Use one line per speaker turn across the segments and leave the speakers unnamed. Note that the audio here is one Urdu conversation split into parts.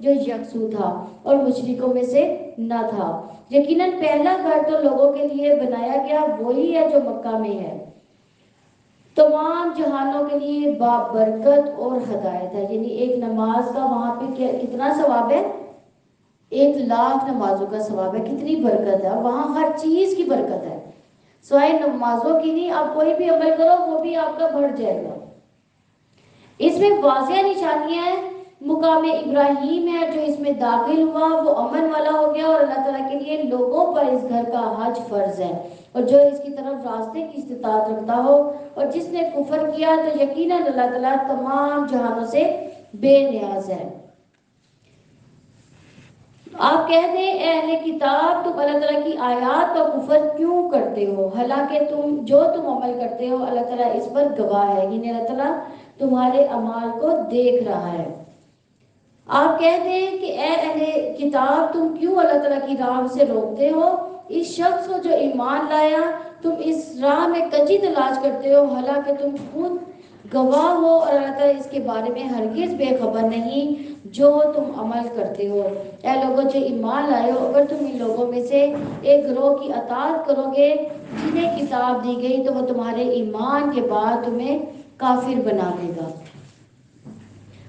جو یکسو تھا اور مشرکوں میں سے نہ تھا۔ یقیناً پہلا گھر تو لوگوں کے لیے بنایا گیا وہی ہے جو مکہ میں ہے، تمام جہانوں کے لیے بابرکت اور ہدایت ہے۔ یعنی ایک نماز کا وہاں پہ کتنا ثواب ہے؟ 1,00,000 نمازوں کا ثواب ہے، کتنی برکت ہے، اور وہاں ہر چیز کی برکت ہے، سوائے نمازوں کی نہیں۔ آپ کوئی بھی عمل کرو وہ بھی آپ کا بڑھ جائے گا۔ اس میں واضح نشانیاں ہیں، مقام ابراہیم ہے جو اس میں داخل ہوا وہ امن والا ہو گیا، اور اللہ تعالیٰ کے لیے لوگوں پر اس گھر کا حج فرض ہے، اور جو اس کی طرف راستے کی استطاعت رکھتا ہو، اور جس نے کفر کیا تو یقیناً اللہ تعالیٰ تمام جہانوں سے بے نیاز ہے۔ آپ کہہ دیں اے اہل کتاب تم اللہ تعالیٰ کی آیات کا کفر کیوں کرتے ہو، حالانکہ تم عمل کرتے ہو اللہ تعالیٰ اس پر گواہ ہے، یعنی اللہ تعالیٰ تمہارے اعمال کو دیکھ رہا ہے۔ آپ کہہ دیں کہ اے اہل کتاب تم کیوں اللہ تعالیٰ کی راہ سے روکتے ہو اس شخص کو جو ایمان لایا، تم اس راہ میں کجی تلاش کرتے ہو حالانکہ تم خود گواہ ہو، اور اللہ تعالیٰ اس کے بارے میں ہرگز بے خبر نہیں جو تم عمل کرتے ہو۔ اے لوگوں جو ایمان لائے ہو، اگر تم ان لوگوں میں سے ایک گروہ کی اطاعت کرو گے جنہیں کتاب دی گئی تو وہ تمہارے ایمان کے بعد تمہیں کافر بنا دے گا،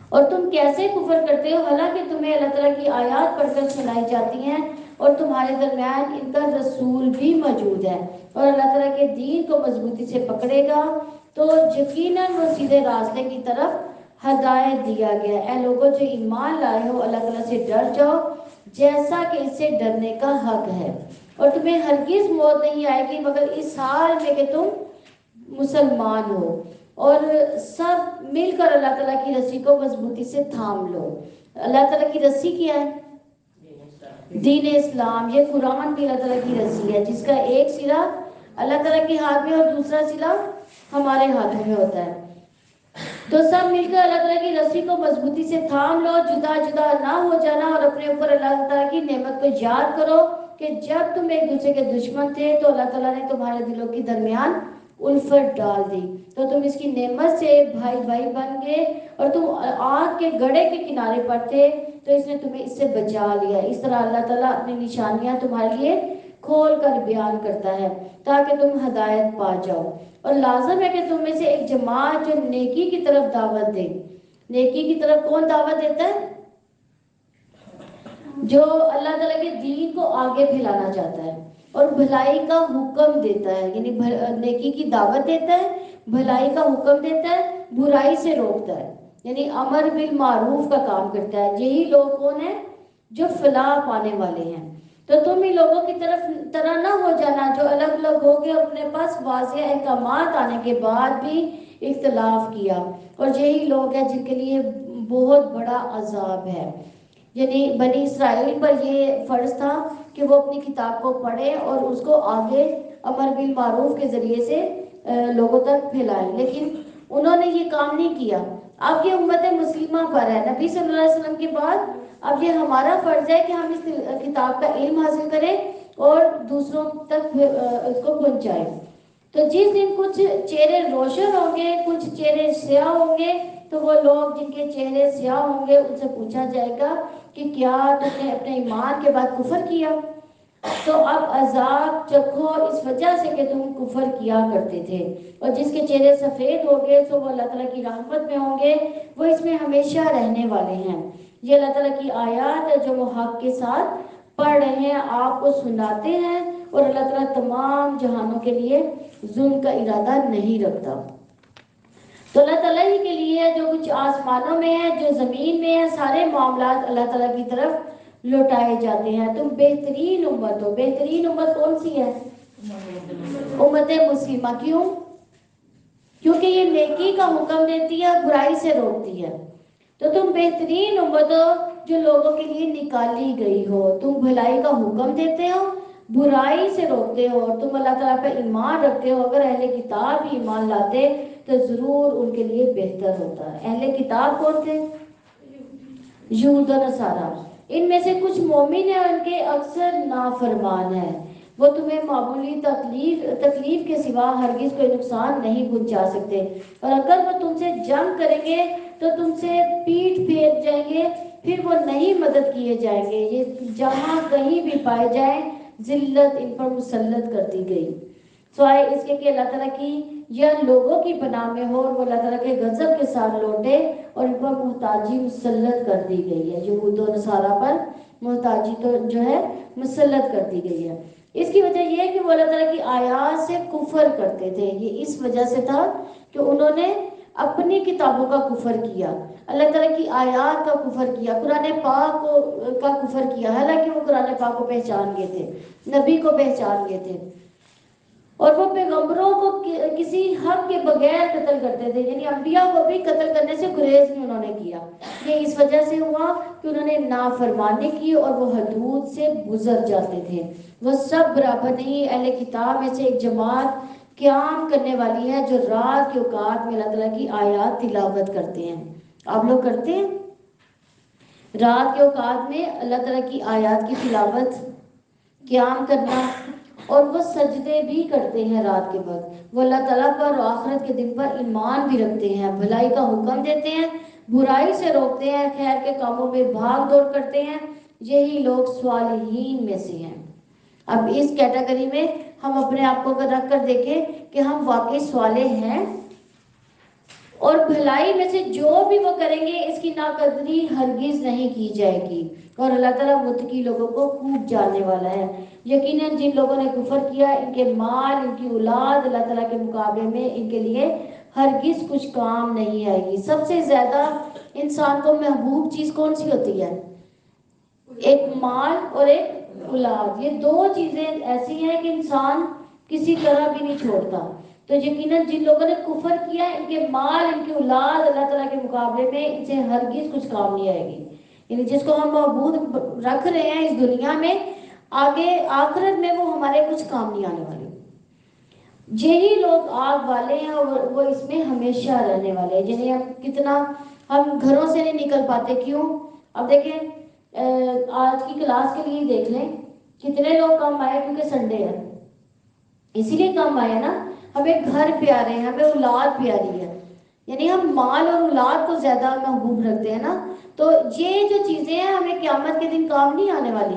اور تم کیسے کفر کرتے ہو حالانکہ تمہیں اللہ تعالیٰ کی آیات پڑھ کر سنائی جاتی ہیں، اور تمہارے درمیان ان کا رسول بھی موجود ہے، اور اللہ تعالیٰ کے دین کو مضبوطی سے پکڑے گا تو یقیناً وہ سیدھے راستے کی طرف ہدایت دیا گیا۔ اے لوگوں جو ایمان لائے ہو اللہ تعالیٰ سے ڈر جاؤ جیسا کہ اس سے ڈرنے کا حق ہے، اور تمہیں ہرگز موت نہیں آئے گی مگر اس حال میں کہ تم مسلمان ہو، اور سب مل کر اللہ تعالیٰ کی رسی کو مضبوطی سے تھام لو۔ اللہ تعالیٰ کی رسی کیا ہے؟ دین اسلام۔ یہ قرآن بھی اللہ تعالیٰ کی رسی ہے جس کا ایک سرا اللہ تعالیٰ کے ہاتھ میں اور دوسرا سرا ہمارے ہاتھوں میں ہوتا ہے، تو سب مل کر اللہ تعالیٰ کی رسی کو مضبوطی سے تھام لو، جدا جدا نہ ہو جانا، اور اپنے اوپر اللہ تعالیٰ کی نعمت کو یاد کرو کہ جب تم ایک دوسرے کے دشمن تھے تو اللہ تعالیٰ نے تمہارے دلوں کے درمیان الفت ڈال دی، تو تم اس کی نعمت سے بھائی بھائی بن گئے، اور تم آگ کے گڑھے کے کنارے پر تھے تو اس نے تمہیں اس سے بچا لیا۔ اس طرح اللہ تعالیٰ اپنی نشانیاں تمہارے لیے کھول کر بیان کرتا ہے تاکہ تم ہدایت پا جاؤ، اور لازم ہے کہ تم میں سے ایک جماعت جو نیکی کی طرف دعوت دے۔ نیکی کی طرف کون دعوت دیتا ہے؟ جو اللہ تعالیٰ کے دین کو آگے پھیلانا چاہتا ہے اور بھلائی کا حکم دیتا ہے، یعنی نیکی کی دعوت دیتا ہے، بھلائی کا حکم دیتا ہے، برائی سے روکتا ہے، یعنی امر بالمعروف کا کام کرتا ہے۔ یہی لوگ کون ہیں؟ جو فلاح پانے والے ہیں۔ تو تم ہی لوگوں کی طرح نہ ہو جانا جو الگ الگ ہو کے اپنے پاس واضح احکامات آنے کے بعد بھی اختلاف کیا، اور یہی لوگ ہیں جن کے لیے بہت بڑا عذاب ہے۔ یعنی بنی اسرائیل پر یہ فرض تھا کہ وہ اپنی کتاب کو پڑھیں اور اس کو آگے امر بالمعروف کے ذریعے سے لوگوں تک پھیلائیں، لیکن انہوں نے یہ کام نہیں کیا۔ اب یہ امت مسلمہ پر ہے، نبی صلی اللہ علیہ وسلم کے بعد اب یہ ہمارا فرض ہے کہ ہم اس کتاب کا علم حاصل کریں اور دوسروں تک اس کو پہنچائیں۔ تو جس دن کچھ چہرے روشن ہوں گے کچھ چہرے سیاہ ہوں گے، تو وہ لوگ جن کے چہرے سیاہ ہوں گے ان سے پوچھا جائے گا کہ کیا تم نے اپنے ایمان کے بعد کفر کیا؟ تو اب عذاب چکھو اس وجہ سے کہ تم کفر کیا کرتے تھے، اور جس کے چہرے سفید ہو گئے تو وہ اللہ تعالیٰ کی رحمت میں ہوں گے، وہ اس میں ہمیشہ رہنے والے ہیں۔ یہ اللہ تعالیٰ کی آیات ہے جو وہ حق کے ساتھ پڑھ رہے ہیں، آپ کو سناتے ہیں، اور اللہ تعالیٰ تمام جہانوں کے لیے ظلم کا ارادہ نہیں رکھتا۔ تو اللہ تعالیٰ ہی کے لیے جو کچھ آسمانوں میں ہے جو زمین میں ہے سارے معاملات اللہ تعالیٰ کی طرف لوٹائے جاتے ہیں۔ تم بہترین امت ہو۔ بہترین امت کون سی ہے؟ امت مسلمہ۔ کیوں؟ کیونکہ یہ نیکی کا حکم دیتی ہے، برائی سے روکتی ہے۔ تو تم بہترین امت ہو جو لوگوں کے لیے نکالی گئی ہو، تم بھلائی کا حکم دیتے ہو، برائی سے روکتے ہو، اور تم اللہ تعالیٰ پہ ایمان رکھتے ہو۔ اگر اہل کتاب بھی ایمان لاتے تو ضرور ان کے لیے بہتر ہوتا ہے۔ اہل کتاب کون تھے؟ یہود و نصارہ۔ ان میں سے کچھ مومن ہیں اور ان کے اکثر نافرمان ہیں، وہ تمہیں معمولی تکلیف کے سوا ہرگز کوئی نقصان نہیں پہنچا سکتے، اور اگر وہ تم سے جنگ کریں گے تو تم سے پیٹھ پھیر جائیں گے پھر وہ نہیں مدد کیے جائیں گے. یہ جہاں کہیں بھی پائے جائیں ذلت ان پر مسلط کر دی گئی، سوائے اس کے کہ اللہ تعالیٰ کی یہ لوگوں کی پناہ میں ہو اور وہ اللہ تعالیٰ کے غضب کے ساتھ لوٹے، اور ان پر محتاجی مسلط کر دی گئی ہے. یہود و نصارہ پر محتاجی تو جو ہے مسلط کر دی گئی ہے. اس کی وجہ یہ ہے کہ وہ اللہ تعالیٰ کی آیات سے کفر کرتے تھے. یہ اس وجہ سے تھا کہ انہوں نے اپنی کتابوں کا کفر کیا، اللہ تعالیٰ کی آیات کا کفر کیا، قرآن پاک کا کفر کیا، حالانکہ وہ قرآن پاک کو پہچان گئے تھے، نبی کو پہچان گئے تھے، اور وہ پیغمبروں کو کسی حق کے بغیر قتل کرتے تھے. یعنی انبیاء کو بھی قتل کرنے سے گریز نہیں انہوں نے کیا. یہ اس وجہ سے ہوا کہ انہوں نے نافرمانی کی اور وہ حدود سے گزر جاتے تھے. وہ سب برابر نہیں. اہل کتاب میں سے ایک جماعت قیام کرنے والی ہے جو رات کے اوقات میں اللہ تعالیٰ کی آیات تلاوت کرتے ہیں. آپ لوگ کرتے ہیں رات کے اوقات میں اللہ تعالیٰ کی آیات کی تلاوت، قیام کرنا، اور وہ سجدے بھی کرتے ہیں رات کے وقت. وہ اللہ تعالیٰ پر اور آخرت کے دن پر ایمان بھی رکھتے ہیں، بھلائی کا حکم دیتے ہیں، برائی سے روکتے ہیں، خیر کے کاموں میں بھاگ دوڑ کرتے ہیں. یہی لوگ صالحین میں سے ہیں. اب اس کیٹیگری میں ہم اپنے آپ کو اگر رکھ کر دیکھیں کہ ہم واقعی صالح ہیں، اور بھلائی میں سے جو بھی وہ کریں گے اس کی ناقدری ہرگز نہیں کی جائے گی. اور اللہ تعالیٰ متقی لوگوں کو خوب جاننے والا ہے. یقیناً جن لوگوں نے کفر کیا ان کے مال، ان کی اولاد اللہ تعالیٰ کے مقابلے میں ان کے لیے ہرگز کچھ کام نہیں آئے گی. سب سے زیادہ انسان کو محبوب چیز کون سی ہوتی ہے؟ ایک مال اور ایک اولاد. یہ دو چیزیں ایسی ہیں کہ انسان کسی طرح بھی نہیں چھوڑتا. تو یقیناً جن لوگوں نے کفر کیا ان کے مال، ان کی اولاد اللہ تعالیٰ کے مقابلے میں ان سے ہرگز کچھ کام نہیں آئے گی. یعنی جس کو ہم معبود رکھ رہے ہیں اس دنیا میں، آگے آخرت میں وہ ہمارے کچھ کام نہیں آنے والے. یہی لوگ آگ والے ہیں اور وہ اس میں ہمیشہ رہنے والے ہیں. جنہیں ہم گھروں سے نہیں نکل پاتے. کیوں؟ اب دیکھیں آج کی کلاس کے لیے دیکھ لیں کتنے لوگ کم آئے، کیونکہ سنڈے ہے اسی لیے کم آئے نا. ہمیں گھر پیارے ہیں، ہمیں اولاد پیاری ہے، یعنی ہم مال اور اولاد کو زیادہ محبوب رکھتے ہیں نا. تو یہ جو چیزیں ہیں ہمیں قیامت کے دن کام نہیں آنے والی.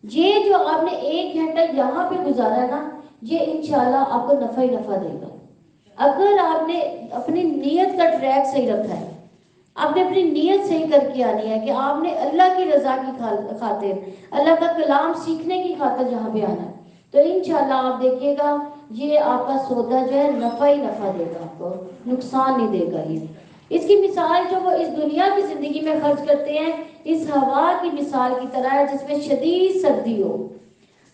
یہ جو آپ نے 1 گھنٹہ یہاں پہ گزارا ہے نا، یہ انشاءاللہ آپ کو نفع ہی نفع دے گا. اگر آپ نے اپنی نیت کا ٹریک صحیح رکھا ہے، آپ نے اپنی نیت صحیح کر کے آنی ہے کہ آپ نے اللہ کی رضا کی خاطر، اللہ کا کلام سیکھنے کی خاطر یہاں پہ آنا ہے، تو انشاءاللہ آپ دیکھیے گا یہ آپ کا سودا جو ہے نفع ہی نفع دے گا، آپ کو نقصان نہیں دے گا. یہ اس کی مثال جو وہ اس دنیا کی زندگی میں خرچ کرتے ہیں اس ہوا کی مثال کی طرح ہے جس میں شدید سردی ہو،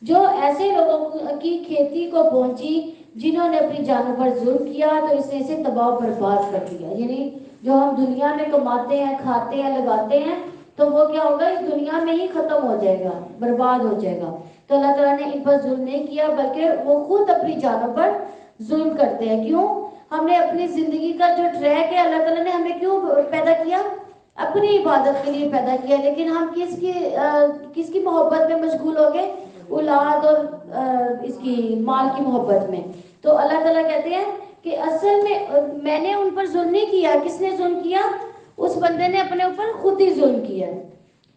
جو ایسے لوگوں کی کھیتی کو پہنچی جنہوں نے اپنی جانوں پر ظلم کیا تو اس نے اسے تباہ و برباد کر دیا. یعنی جو ہم دنیا میں کماتے ہیں، کھاتے ہیں، لگاتے ہیں، تو وہ کیا ہوگا اس دنیا میں ہی ختم ہو جائے گا، برباد ہو جائے گا. تو اللہ تعالیٰ نے ان پر ظلم نہیں کیا بلکہ وہ خود اپنی جانوں پر ظلم کرتے ہیں. کیوں؟ ہم نے اپنی زندگی کا جو ٹریک ہے اللہ تعالیٰ نے ہمیں کیوں پیدا کیا؟ اپنی عبادت کے لیے پیدا کیا. لیکن ہم کس کی محبت میں مشغول ہو گئے؟ اولاد اور اس کی مال کی محبت میں. تو اللہ تعالیٰ کہتے ہیں کہ اصل میں نے ان پر ظلم نہیں کیا. کس نے ظلم کیا؟ اس بندے نے اپنے اوپر خود ہی ظلم کیا.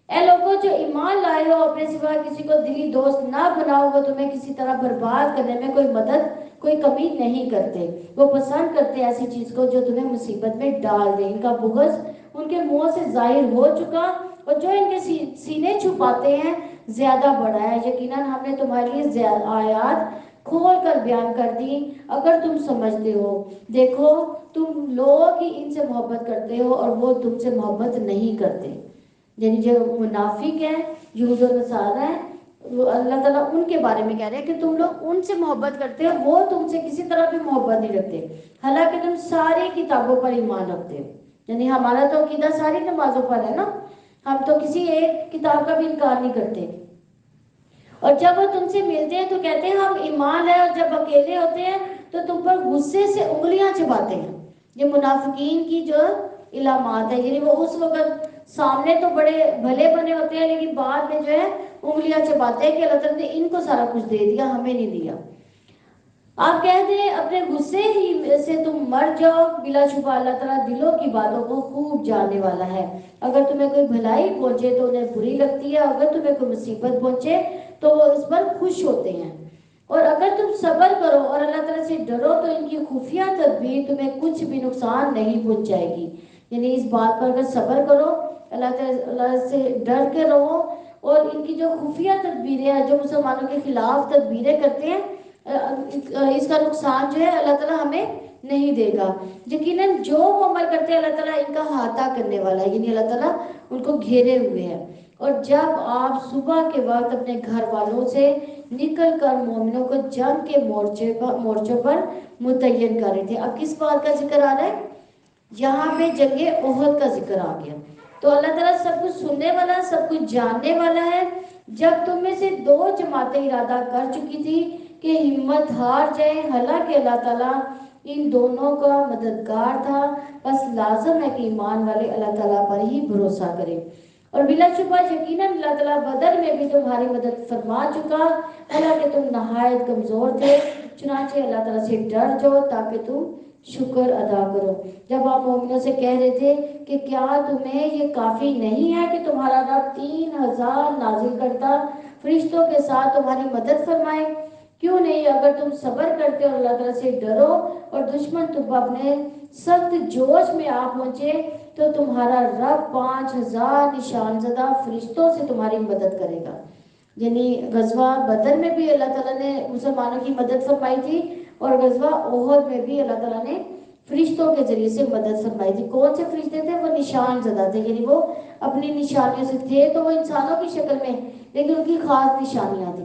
اے لوگوں جو ایمان لائے ہو، اپنے سوا کسی کو دلی دوست نہ بناؤ. وہ تمہیں کسی طرح برباد کرنے میں کوئی مدد، کوئی کمی نہیں کرتے. وہ پسند کرتے ایسی چیز کو جو تمہیں مصیبت میں ڈال دے. ان کا بغض ان کے منہ سے ظاہر ہو چکا اور جو ان کے سینے چھپاتے ہیں زیادہ بڑا ہے. یقیناً ہم نے تمہارے لیے آیات کھول کر بیان کر دی اگر تم سمجھتے ہو. دیکھو تم لوگ ہی ان سے محبت کرتے ہو اور وہ تم سے محبت نہیں کرتے. یعنی جو منافق ہیں، یہود و نصارہ ہیں، وہ اللہ تعالیٰ ان کے بارے میں کہہ رہے ہیں کہ تم لوگ ان سے محبت کرتے ہو، وہ تم سے کسی طرح بھی محبت نہیں رکھتے، حالانکہ تم ساری کتابوں پر ایمان رکھتے ہو. یعنی ہمارا تو عقیدہ ساری نمازوں پر ہے نا، ہم تو کسی ایک کتاب کا بھی انکار نہیں کرتے. اور جب وہ تم سے ملتے ہیں تو کہتے ہیں ہم ایمان ہے، اور جب اکیلے ہوتے ہیں تو تم پر غصے سے انگلیاں چباتے ہیں. یہ منافقین کی جو علامات ہے. یعنی وہ اس وقت سامنے تو بڑے بھلے بنے ہوتے ہیں لیکن بعد میں جو ہے انگلیاں چباتے ہیں کہ اللہ تعالیٰ نے ان کو سارا کچھ دے دیا، ہمیں نہیں دیا. آپ کہتے ہیں اپنے غصے ہی سے تم مر جاؤ، بلا شبہ اللہ تعالیٰ دلوں کی باتوں کو خوب جاننے والا ہے۔ اگر تمہیں کوئی بھلائی پہنچے تو انہیں بری لگتی ہے، اگر تمہیں کوئی مصیبت پہنچے تو وہ اس پر خوش ہوتے ہیں۔ اور اگر تم صبر کرو اور اللہ تعالیٰ سے ڈرو تو ان کی خفیہ تدبیر تمہیں کچھ بھی نقصان نہیں پہنچائے گی۔ یعنی اس بات پر اگر صبر کرو، اللہ سے ڈر کے رہو، اور ان کی جو خفیہ تدبیریں ہیں، جو مسلمانوں کے خلاف تدبیریں کرتے ہیں، اس کا نقصان جو ہے اللہ تعالیٰ ہمیں نہیں دے گا۔ یقیناً جو وہ عمل کرتے ہیں اللہ تعالیٰ ان کا احاطہ کرنے والا ہے، یعنی اللہ تعالیٰ ان کو گھیرے ہوئے ہے۔ اور جب آپ صبح کے وقت اپنے گھر والوں سے نکل کر مومنوں کو جنگ کے مورچوں پر متعین کر رہے تھے۔ اب کس بات کا ذکر آ رہا ہے؟ یہاں پہ جنگ احد کا ذکر آ گیا۔ تو اللہ تعالیٰ سب کچھ سننے والا، سب کچھ جاننے والا ہے۔ جب تم میں سے دو جماعتیں ارادہ کر چکی تھی کہ ہمت ہار جائیں، حالانکہ اللہ تعالیٰ ان دونوں کا مددگار تھا، بس لازم ہے کہ ایمان والے اللہ تعالیٰ پر ہی بھروسہ کریں۔ اور بلا شبہ یقیناً اللہ تعالیٰ بدر میں بھی تمہاری مدد فرما چکا، حالانکہ تم نہایت کمزور تھے، چنانچہ اللہ تعالیٰ سے ڈر جاؤ تاکہ تم شکر ادا کرو۔ جب آپ مومنوں سے کہہ رہے تھے کہ کیا تمہیں یہ کافی نہیں ہے کہ تمہارا رب 3000 نازل کرتا فرشتوں کے ساتھ تمہاری مدد فرمائے؟ کیوں نہیں اگر تم صبر کرتے اور اللہ تعالیٰ سے ڈرو اور دشمن تم اپنے سخت جوش میں آ پہنچے تو تمہارا رب 5000 نشان زدہ فرشتوں سے تمہاری مدد کرے گا۔ یعنی غزوہ بدر میں بھی اللہ تعالیٰ نے مسلمانوں کی مدد فرمائی تھی، اور غزوہ احد میں بھی اللہ تعالیٰ نے فرشتوں کے ذریعے سے مدد فرمائی تھی۔ کون سے فرشتے تھے؟ وہ نشان زدہ تھے، یعنی وہ اپنی نشانیوں سے تھے تو وہ انسانوں کی شکل میں، لیکن ان کی خاص نشانیاں تھیں۔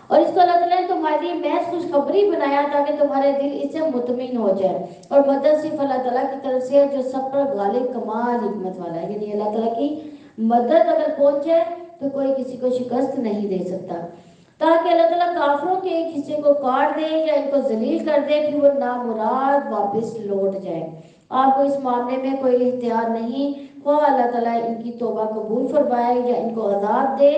اور اس کو اللہ تعالیٰ نے تمہارے لیے محض خوشخبری بنایا تاکہ تمہارے دل اس سے مطمئن ہو جائے۔ اور مدد صرف اللہ تعالیٰ کی طرف سے ہے جو سب پر غالب کمال حکمت والا ہے۔ یعنی اللہ تعالیٰ کی مدد اگر پہنچ جائے تو کوئی کسی کو شکست نہیں دے سکتا۔ تاکہ اللہ تعالیٰ کافروں کے ایک حصے کو کاٹ دے یا ان کو ذلیل کر دے، پھر وہ نامراد واپس لوٹ جائے۔ آپ کو اس معاملے میں کوئی اختیار نہیں، خواہ اللہ تعالیٰ ان کی توبہ قبول فرمائے یا ان کو عذاب دے،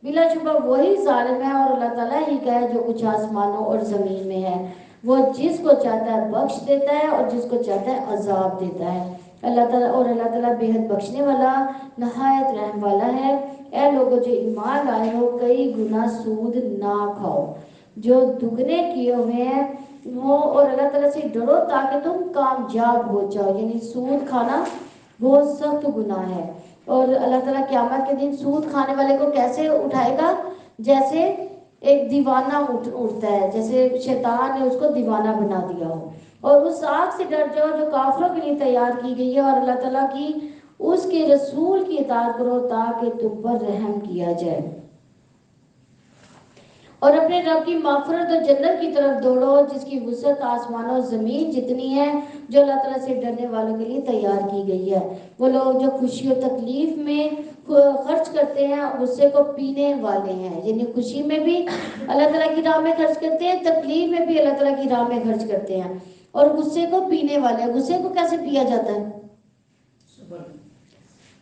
بلا شبہ وہی ظالم ہے، اور اللہ تعالیٰ ہی کا ہے جو کچھ آسمانوں اور زمین میں ہے۔ وہ جس کو چاہتا ہے بخش دیتا ہے اور جس کو چاہتا ہے عذاب دیتا ہے۔ اللہ تعالیٰ بے حد بخشنے والا، نہایت رحم والا ہے۔ اے لوگوں جو ایمان لائے ہو، کئی گناہ سود نہ کھاؤ جو دگنے کیے ہوئے ہیں وہ، اور اللہ تعالیٰ سے ڈرو تاکہ تم کامیاب ہو جاؤ۔ یعنی سود کھانا بہت سخت گناہ ہے، اور اللہ تعالیٰ قیامت کے دن سود کھانے والے کو کیسے اٹھائے گا؟ جیسے ایک دیوانہ اٹھتا ہے، جیسے شیطان نے اس کو دیوانہ بنا دیا ہو۔ اور اس آگ سے ڈر جاؤ جو کافروں کے لیے تیار کی گئی ہے، اور اللہ تعالیٰ کی اس کے رسول کی اطاعت کرو تاکہ تم پر رحم کیا جائے۔ اور اپنے رب کی مغفرت اور جنت کی طرف دوڑو جس کی وسعت آسمان و زمین جتنی ہے، جو اللہ تعالیٰ سے ڈرنے والوں کے لیے تیار کی گئی ہے۔ وہ لوگ جو خوشی و تکلیف میں خرچ کرتے ہیں غصے کو پینے والے ہیں۔ یعنی خوشی میں بھی اللہ تعالیٰ کی راہ میں خرچ کرتے ہیں، تکلیف میں بھی اللہ تعالیٰ کی راہ میں خرچ کرتے ہیں، اور غصے کو پینے والے ہیں۔ غصے کو کیسے پیا جاتا ہے؟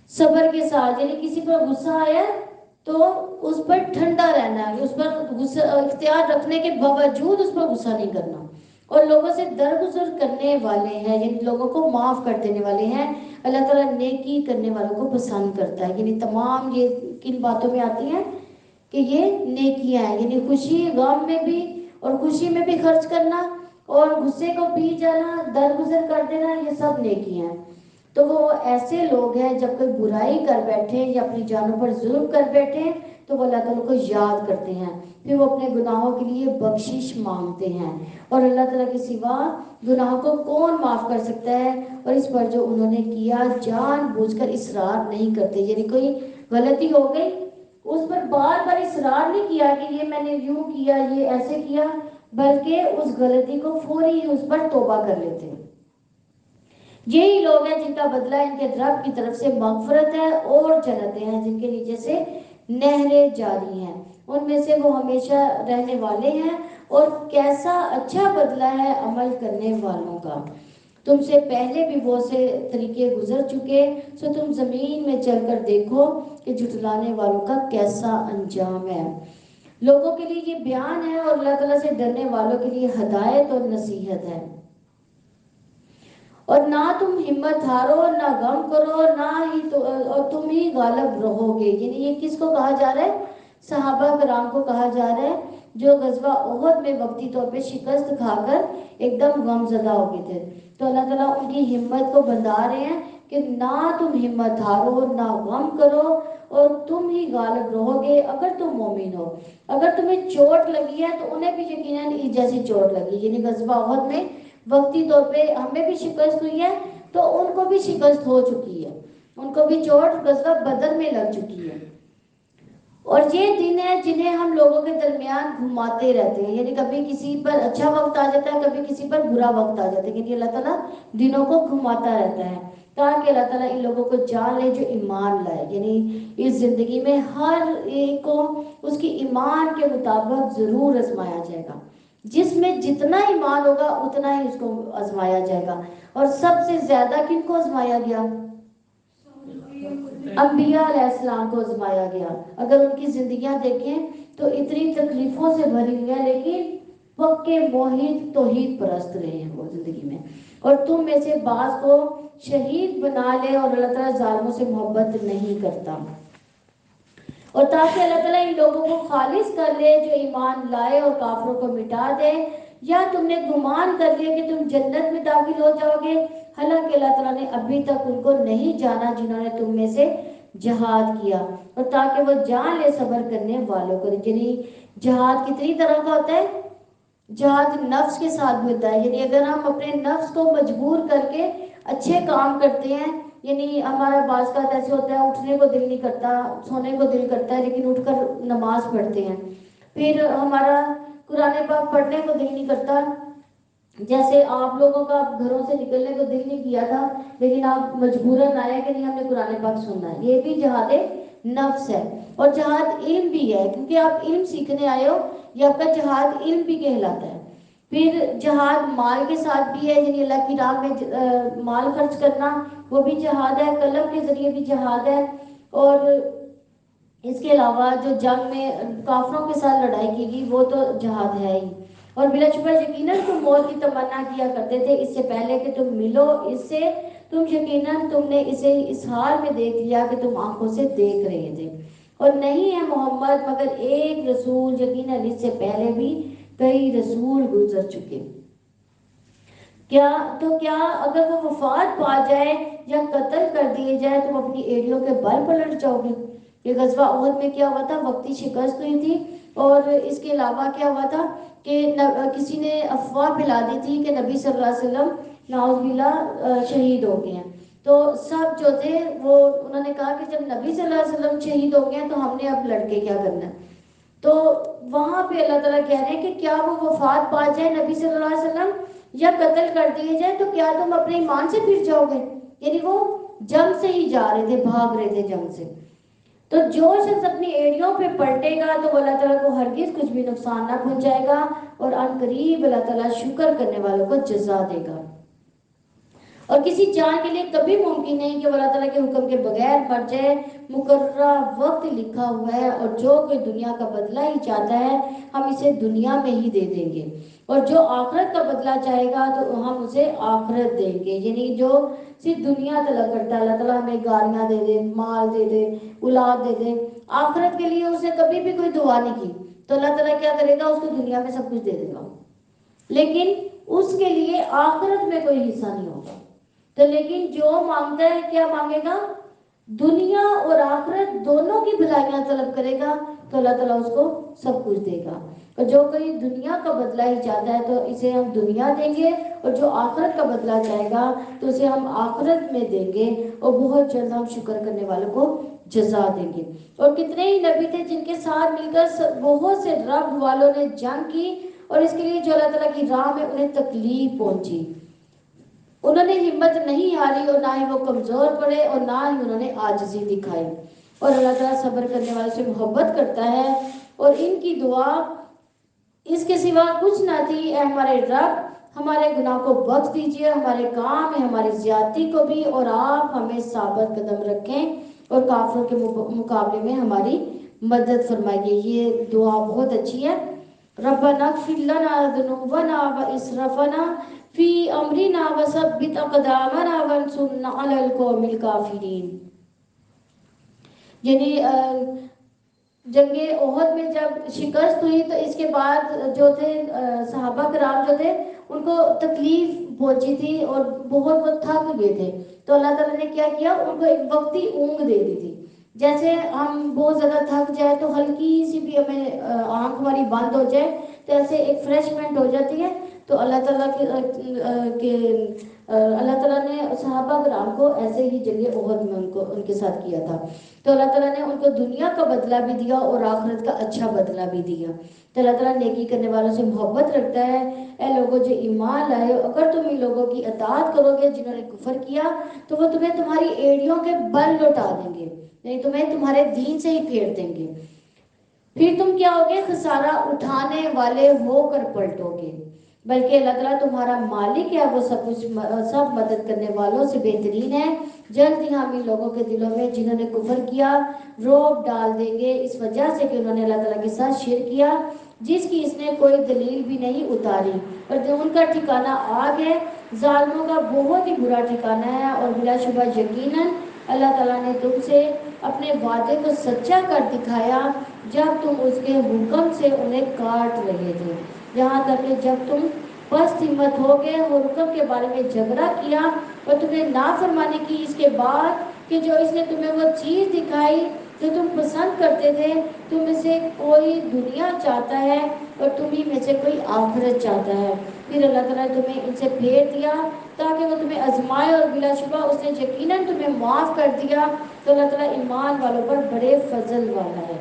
صبر کے ساتھ۔ یعنی کسی پر غصہ آیا تو اس پر ٹھنڈا رہنا ہے، اس پر اختیار رکھنے کے باوجود اس پر غصہ نہیں کرنا، اور لوگوں سے درگزر کرنے والے ہیں، یعنی لوگوں کو معاف کر دینے والے ہیں۔ اللہ تعالیٰ نیکی کرنے والوں کو پسند کرتا ہے۔ یعنی تمام یہ کن باتوں میں آتی ہیں کہ یہ نیکیاں ہیں، یعنی خوشی غم میں بھی اور خوشی میں بھی خرچ کرنا، اور غصے کو پی جانا، درگزر کر دینا، یہ سب نیکیاں ہیں۔ تو وہ ایسے لوگ ہیں جب کوئی برائی کر بیٹھے یا اپنی جانوں پر ظلم کر بیٹھے تو وہ اللہ تعالیٰ کو یاد کرتے ہیں، پھر وہ اپنے گناہوں کے لیے بخشش مانگتے ہیں، اور اللہ تعالیٰ کے سوا گناہوں کو کون معاف کر سکتا ہے؟ اور اس پر جو انہوں نے کیا جان بوجھ کر اصرار نہیں کرتے۔ یعنی کوئی غلطی ہو گئی اس پر بار بار اصرار نہیں کیا کہ یہ میں نے یوں کیا، یہ ایسے کیا، بلکہ اس غلطی کو فوری ہی اس پر توبہ کر لیتے ہیں۔ یہی لوگ ہیں جن کا بدلہ ان کے رب کی طرف سے مغفرت ہے اور جنتیں ہیں جن کے نیچے سے نہریں جاری ہیں، ان میں سے وہ ہمیشہ رہنے والے ہیں، اور کیسا اچھا بدلہ ہے عمل کرنے والوں کا۔ تم سے پہلے بھی بہت سے طریقے گزر چکے، سو تم زمین میں چل کر دیکھو کہ جھٹلانے والوں کا کیسا انجام ہے۔ لوگوں کے لیے یہ بیان ہے اور اللہ تعالیٰ سے ڈرنے والوں کے لیے ہدایت اور نصیحت ہے۔ اور نہ تم ہمت ہارو، نہ غم کرو، نہ ہی اور تم ہی غالب رہو گے۔ یعنی یہ کس کو کہا جا رہا ہے؟ صحابہ کرام کو کہا جا رہا ہے جو غزوہ احد میں وقتی طور پہ شکست کھا کر ایک دم غم زدہ ہو گئے تھے۔ تو اللہ تعالیٰ ان کی ہمت کو بندھا رہے ہیں کہ نہ تم ہمت ہارو، نہ غم کرو، اور تم ہی غالب رہو گے اگر تم مومن ہو۔ اگر تمہیں چوٹ لگی ہے تو انہیں بھی یقیناً اس جیسی چوٹ لگی، یعنی غزوہ احد میں وقتی طور پہ ہمیں بھی شکست ہوئی ہے تو ان کو بھی شکست ہو چکی ہے، ان کو بھی چوٹ غزوہ بدر میں لگ چکی ہے۔ اور یہ دن ہے جنہیں ہم لوگوں کے درمیان گھماتے رہتے ہیں، یعنی کبھی کسی پر اچھا وقت آ جاتا ہے، کبھی کسی پر برا وقت آ جاتا ہے، یعنی اللہ تعالیٰ دنوں کو گھماتا رہتا ہے تاکہ اللہ تعالیٰ ان لوگوں کو جان لے جو ایمان لائے۔ یعنی اس زندگی میں ہر ایک کو اس کی ایمان کے مطابق ضرور آزمایا جائے گا، جس میں جتنا ایمان ہوگا اتنا ہی اس کو آزمایا جائے گا۔ اور سب سے زیادہ کن کو آزمایا گیا؟ انبیاء علیہ السلام کو آزمایا گیا۔ اگر ان کی زندگیاں دیکھیں تو اتنی تکلیفوں سے بھری ہوئی ہے، لیکن پکے موحد توحید پرست رہے ہیں وہ زندگی میں۔ اور تم میں سے بعض کو شہید بنا لے، اور اللہ تعالیٰ ظالموں سے محبت نہیں کرتا۔ اور تاکہ اللہ تعالیٰ ان لوگوں کو خالص کر لے جو ایمان لائے اور کافروں کو مٹا دے، یا تم نے گمان کر لیا کہ تم جنت میں داخل ہو جاؤ گے، حالانکہ اللہ تعالیٰ نے ابھی تک ان کو نہیں جانا جنہوں نے تم میں سے جہاد کیا، اور تاکہ وہ جان لے صبر کرنے والوں کو۔ یعنی جہاد کتنی طرح کا ہوتا ہے؟ جہاد نفس کے ساتھ بھی ہوتا ہے، یعنی اگر ہم اپنے نفس کو مجبور کر کے اچھے کام کرتے ہیں، یعنی ہمارا بعض کا ایسے ہوتا ہے اٹھنے کو دل نہیں کرتا، سونے کو دل کرتا ہے، لیکن اٹھ کر نماز پڑھتے ہیں۔ پھر ہمارا قرآن پاک پڑھنے کو دل نہیں کرتا، جیسے آپ لوگوں کا گھروں سے نکلنے کو دل نہیں کیا تھا لیکن آپ مجبوراً آئے کہ نہیں ہم نے قرآن پاک سننا ہے، یہ بھی جہاد نفس ہے۔ اور جہاد علم بھی ہے، کیونکہ آپ علم سیکھنے آئے ہو، یہ آپ کا جہاد علم بھی کہلاتا ہے۔ پھر جہاد مال کے ساتھ بھی ہے، یعنی اللہ کی راہ میں مال خرچ کرنا وہ بھی جہاد ہے، قلم کے ذریعے بھی جہاد ہے۔ اور اس کے علاوہ جو جنگ میں کافروں کے ساتھ لڑائی کی گئی وہ تو جہاد ہے ہی۔ اور بلا شبہ یقیناً تم موت کی تمنا کیا کرتے تھے اس سے پہلے کہ تم ملو اس سے، تم یقیناً تم نے اسے اس حال میں دیکھ لیا کہ تم آنکھوں سے دیکھ رہے تھے۔ اور نہیں ہے محمد مگر ایک رسول، یقیناً اس سے پہلے بھی کئی رسول گزر چکے۔ کیا اگر وہ وفات پا جائے یا قتل کر دیے جائے تم اپنی ایڑیوں کے بل پلٹ جاؤ گے؟ یہ غزوہ احد میں کیا ہوا تھا؟ وقتی شکست ہوئی تھی، اور اس کے علاوہ کیا ہوا تھا کہ کسی نے افواہ پھیلا دی تھی کہ نبی صلی اللہ علیہ وسلم نعوذ باللہ شہید ہو گئے ہیں۔ تو سب جو تھے وہ انہوں نے کہا کہ جب نبی صلی اللہ علیہ وسلم شہید ہو گئے ہیں تو ہم نے اب لڑکے کیا کرنا ہے؟ تو وہاں پہ اللہ تعالیٰ کہہ رہے ہیں کہ کیا وہ وفات پا جائے نبی صلی اللہ علیہ وسلم یا قتل کر دیے جائے تو کیا تم اپنے ایمان سے پھر جاؤ گے؟ یعنی وہ جنگ سے ہی جا رہے تھے، بھاگ رہے تھے جنگ سے۔ تو جو شخص اپنی ایڑیوں پہ پلٹے گا تو وہ اللہ تعالیٰ کو ہرگز کچھ بھی نقصان نہ پہنچائے گا، اور ان قریب اللہ تعالیٰ شکر کرنے والوں کو جزا دے گا۔ اور کسی جان کے لیے کبھی ممکن نہیں کہ وہ اللہ تعالیٰ کے حکم کے بغیر مر جائے، مقررہ وقت لکھا ہوا ہے، اور جو کوئی دنیا کا بدلہ ہی چاہتا ہے ہم اسے دنیا میں ہی دے دیں گے، اور جو آخرت کا بدلہ چاہے گا تو ہم اسے آخرت دیں گے۔ یعنی جو صرف دنیا طلب کرتا ہے اللہ تعالیٰ ہمیں گاڑیاں دے دے، مال دے دے، اولاد دے دے، آخرت کے لیے اسے کبھی بھی کوئی دعا نہیں کی تو اللہ تعالیٰ کیا کرے گا؟ اس کو دنیا میں سب کچھ دے دے گا، لیکن اس کے لیے آخرت میں کوئی حصہ نہیں ہوگا۔ تو لیکن جو مانگتا ہے کیا مانگے گا؟ دنیا اور آخرت دونوں کی بھلائیاں طلب کرے گا تو اللہ تعالیٰ اس کو سب کچھ دے گا۔ اور جو کوئی دنیا کا بدلہ ہی چاہتا ہے تو اسے ہم دنیا دیں گے، اور جو آخرت کا بدلہ چاہے گا تو اسے ہم آخرت میں دیں گے، اور بہت جلد ہم شکر کرنے والوں کو جزا دیں گے۔ اور کتنے ہی نبی تھے جن کے ساتھ مل کر بہت سے رب والوں نے جنگ کی، اور اس کے لیے جو اللہ تعالیٰ کی راہ میں انہیں تکلیف پہنچی، انہوں نے ہمت نہیں ہاری، اور نہ ہی وہ کمزور پڑے، اور نہ ہی انہوں نے عاجزی دکھائی۔ اور اللہ تعالیٰ صبر کرنے والے سے محبت کرتا ہے، اور ان کی دعا اس کے سوا کچھ نہ تھی: اے ہمارے رب، ہمارے گناہ کو بخش دیجئے، ہمارے کام میں ہماری زیادتی کو بھی، اور آپ ہمیں ثابت قدم رکھیں اور کافروں کے مقابلے میں ہماری مدد فرمائیے۔ یہ دعا بہت اچھی ہے۔ ربنا اغفر لنا ذنوبنا واسرافنا فی امرنا وثبت اقدامنا وانصرنا علی القوم الکافرین۔ یعنی جنگ احد میں جب شکست ہوئی تو اس کے بعد جو تھے صحابہ کرام جو تھے ان کو تکلیف پہنچی تھی اور بہت تھک گئے تھے، تو اللہ تعالیٰ نے کیا کیا، ان کو ایک وقتی اونگ دے دی تھی۔ جیسے ہم بہت زیادہ تھک جائے تو ہلکی سی بھی ہمیں آنکھ ہماری بند ہو جائے تو ایسے ایک فریشمنٹ ہو جاتی ہے، تو اللہ تعالیٰ اللہ تعالیٰ نے صحابہ کرام کو ایسے ہی جنگ احد میں ان کے ساتھ کیا تھا، تو اللہ تعالیٰ نے ان کو دنیا کا بدلہ بھی دیا اور آخرت کا اچھا بدلہ بھی دیا۔ تو اللہ تعالیٰ نیکی کرنے والوں سے محبت رکھتا ہے۔ اے لوگوں جو ایمان لائے ہو، اگر تم ان لوگوں کی اطاعت کرو گے جنہوں نے کفر کیا تو وہ تمہیں تمہاری ایڑیوں کے بل لوٹا دیں گے، یعنی تمہیں تمہارے دین سے ہی پھیر دیں گے، پھر تم کیا ہوگے، خسارہ اٹھانے والے ہو کر پلٹو گے۔ بلکہ اللہ تعالیٰ تمہارا مالک ہے، وہ سب مدد کرنے والوں سے بہترین ہے۔ جلد ہی ہم ان لوگوں کے دلوں میں جنہوں نے کفر کیا رعب ڈال دیں گے، اس وجہ سے کہ انہوں نے اللہ تعالیٰ کے ساتھ شرک کیا جس کی اس نے کوئی دلیل بھی نہیں اتاری، اور ان کا ٹھکانہ آگ ہے، ظالموں کا بہت ہی برا ٹھکانہ ہے۔ اور بلا شبہ یقیناً اللہ تعالیٰ نے تم سے اپنے وعدے کو سچا کر دکھایا جب تم اس کے حکم سے انہیں کاٹ رہے تھے، یہاں تک کہ جب تم پست ہمت ہو گئے اور حکم کے بارے میں جھگڑا کیا اور تمہیں نافرمانی کی اس کے بعد کہ جو اس نے تمہیں وہ چیز دکھائی جو تم پسند کرتے تھے، تم میں سے کوئی دنیا چاہتا ہے اور تم ہی میں سے کوئی آخرت چاہتا ہے، پھر اللہ تعالیٰ نے تمہیں ان سے پھیر دیا تاکہ وہ تمہیں آزمائے، اور بلا شبہ اس نے یقیناً تمہیں معاف کر دیا۔ تو اللہ تعالیٰ ایمان والوں پر بڑے فضل والا ہے۔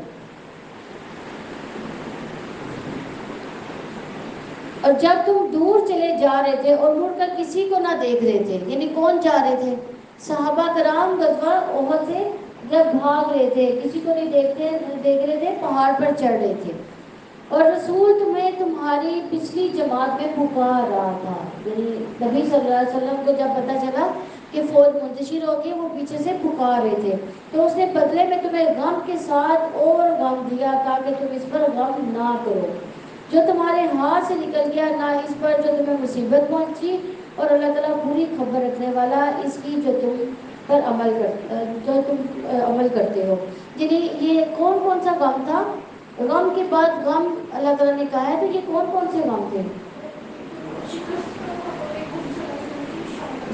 اور جب تم دور چلے جا رہے تھے اور مڑ کر کسی کو نہ دیکھ رہے تھے، یعنی کون جا رہے تھے؟ صحابہ کرام غزوہ احد سے جب بھاگ رہے تھے، کسی کو نہیں دیکھ رہے تھے، پہاڑ پر چڑھ رہے تھے، اور رسول تمہیں تمہاری پچھلی جماعت میں پکار رہا تھا، یعنی نبی صلی اللہ علیہ وسلم کو جب پتہ چلا کہ فوج منتشر ہوگی، وہ پیچھے سے پکار رہے تھے، تو اس نے بدلے میں تمہیں غم کے ساتھ اور غم دیا تاکہ تم اس پر غم نہ کرو جو تمہارے ہاتھ سے نکل گیا، نہ اس پر جو تمہیں مصیبت پہنچی، اور اللہ تعالیٰ پوری خبر رکھنے والا اس کی جو تم عمل کرتے ہو۔ یعنی یہ کون کون سا غم تھا؟ غم کے بعد غم اللہ تعالیٰ نے کہا ہے، تو یہ کون کون سے غم تھے؟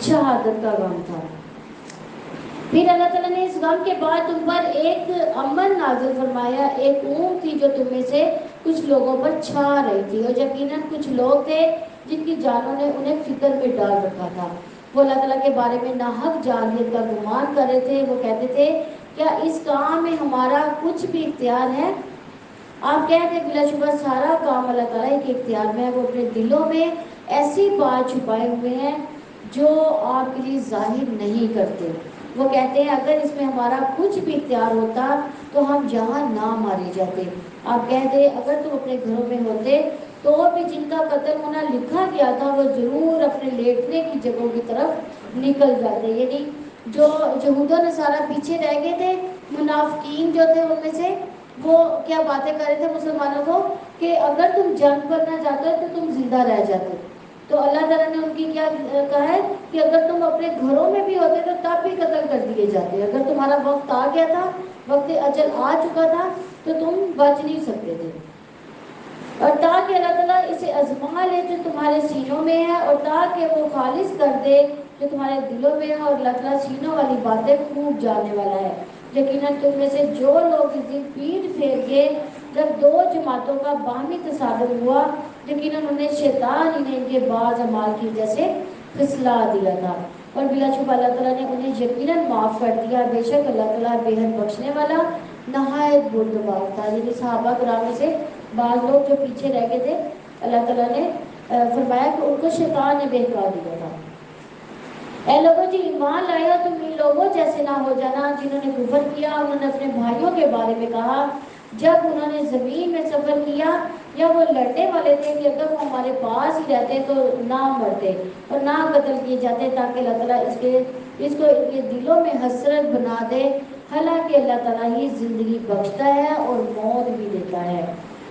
شہادت کا غم تھا۔ پھر اللہ تعالیٰ نے اس غم کے بعد تم پر ایک امن نازل فرمایا، ایک اونگ تھی جو تم میں سے کچھ لوگوں پر چھا رہی تھی، اور یقیناً کچھ لوگ تھے جن کی جانوں نے انہیں فکر میں ڈال رکھا تھا، وہ اللہ تعالیٰ کے بارے میں ناحق جاہلیت کا گمان کر رہے تھے، وہ کہتے تھے کیا اس کام میں ہمارا کچھ بھی اختیار ہے؟ آپ کہتے ہیں بلا شبہ سارا کام اللہ تعالیٰ کے اختیار میں ہے، وہ اپنے دلوں میں ایسی بات چھپائے ہوئے ہیں جو آپ کے لیے ظاہر نہیں کرتے۔ وہ کہتے ہیں اگر اس میں ہمارا کچھ بھی اختیار ہوتا تو ہم یہاں نہ مارے جاتے۔ آپ کہتے ہیں اگر تم اپنے گھروں میں ہوتے تو بھی جن کا قتل ہونا لکھا گیا تھا وہ ضرور اپنے لیٹنے کی جگہوں کی طرف نکل جاتے، یعنی جو یہود و نصارہ پیچھے رہ گئے تھے، منافقین جو تھے ان میں سے، وہ کیا باتیں کر رہے تھے مسلمانوں کو کہ اگر تم جنگ پر نہ جاتے تو تم زندہ رہ جاتے، تو اللہ تعالیٰ نے ان کی کیا کہا ہے کہ اگر تم اپنے گھروں میں بھی ہوتے تو تب بھی قتل کر دیے جاتے، اگر تمہارا وقت آ گیا تھا، وقت اجل آ چکا تھا تو تم بچ نہیں سکتے تھے، اور تاکہ اللہ تعالیٰ اسے آزما لے جو تمہارے سینوں میں ہے، اور تاکہ وہ خالص کر دے جو تمہارے دلوں میں ہے، اور اللہ تعالیٰ سینوں والی باتیں خوب جاننے والا ہے۔ یقیناً تم میں سے جو لوگ اس دن پیٹ پھیر گئے جب دو جماعتوں کا باہمی تصادم ہوا، یقیناً انہیں شیطان ہی نے ان کے بعض اعمال کی وجہ سے پھسلا دیا تھا، اور بلا شبہ اللہ تعالیٰ نے انہیں یقیناً معاف کر دیا، بے شک اللہ تعالیٰ بے حد بخشنے والا نہایت بردبار تھا۔ یعنی صحابہ کرام میں سے بعض لوگ جو پیچھے رہ گئے تھے، اللہ تعالیٰ نے فرمایا کہ ان کو شیطان نے بہکا دیا تھا۔ اے لوگوں جو ایمان لائے ہو، تم ان لوگوں جیسے نہ ہو جانا جنہوں نے کفر کیا، انہوں نے اپنے بھائیوں کے بارے میں کہا جب انہوں نے زمین میں سفر کیا، یا وہ لڑنے والے تھے کہ اگر وہ ہمارے پاس ہی رہتے تو نہ مرتے اور نہ قتل کیے جاتے، تاکہ اللہ تعالیٰ اس کو ان کے دلوں میں حسرت بنا دے، حالانکہ اللہ تعالیٰ ہی زندگی بخشتا ہے اور موت بھی دیتا ہے،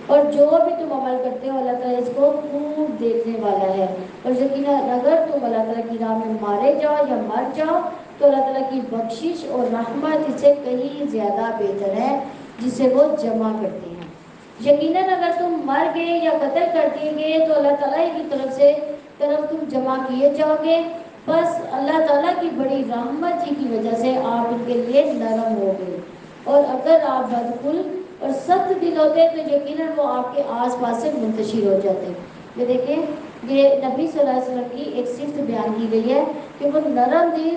اور جو بھی تم عمل کرتے ہو اللہ تعالیٰ اس کو خوب دیکھنے والا ہے۔ اور یقیناً اگر تم اللہ تعالیٰ کی راہ میں مارے جاؤ یا مر جاؤ تو اللہ تعالیٰ کی بخشش اور رحمت اس سے کہیں زیادہ بہتر ہے جسے وہ جمع کرتے ہیں۔ یقیناً اگر تم مر گئے یا قتل کر دیے گئے تو اللہ تعالیٰ کی طرف تم جمع کیے جاؤ گے، بس اللہ تعالیٰ کی بڑی رحمت ہی کی وجہ سے آپ ان کے لیے نرم ہو گئے، اور اگر آپ بدخل اور سخت دل ہوتے تو یقیناً وہ آپ کے آس پاس سے منتشر ہو جاتے۔ یہ دیکھیں، یہ نبی صلی اللہ علیہ وسلم کی ایک صفت بیان کی گئی ہے کہ وہ نرم دل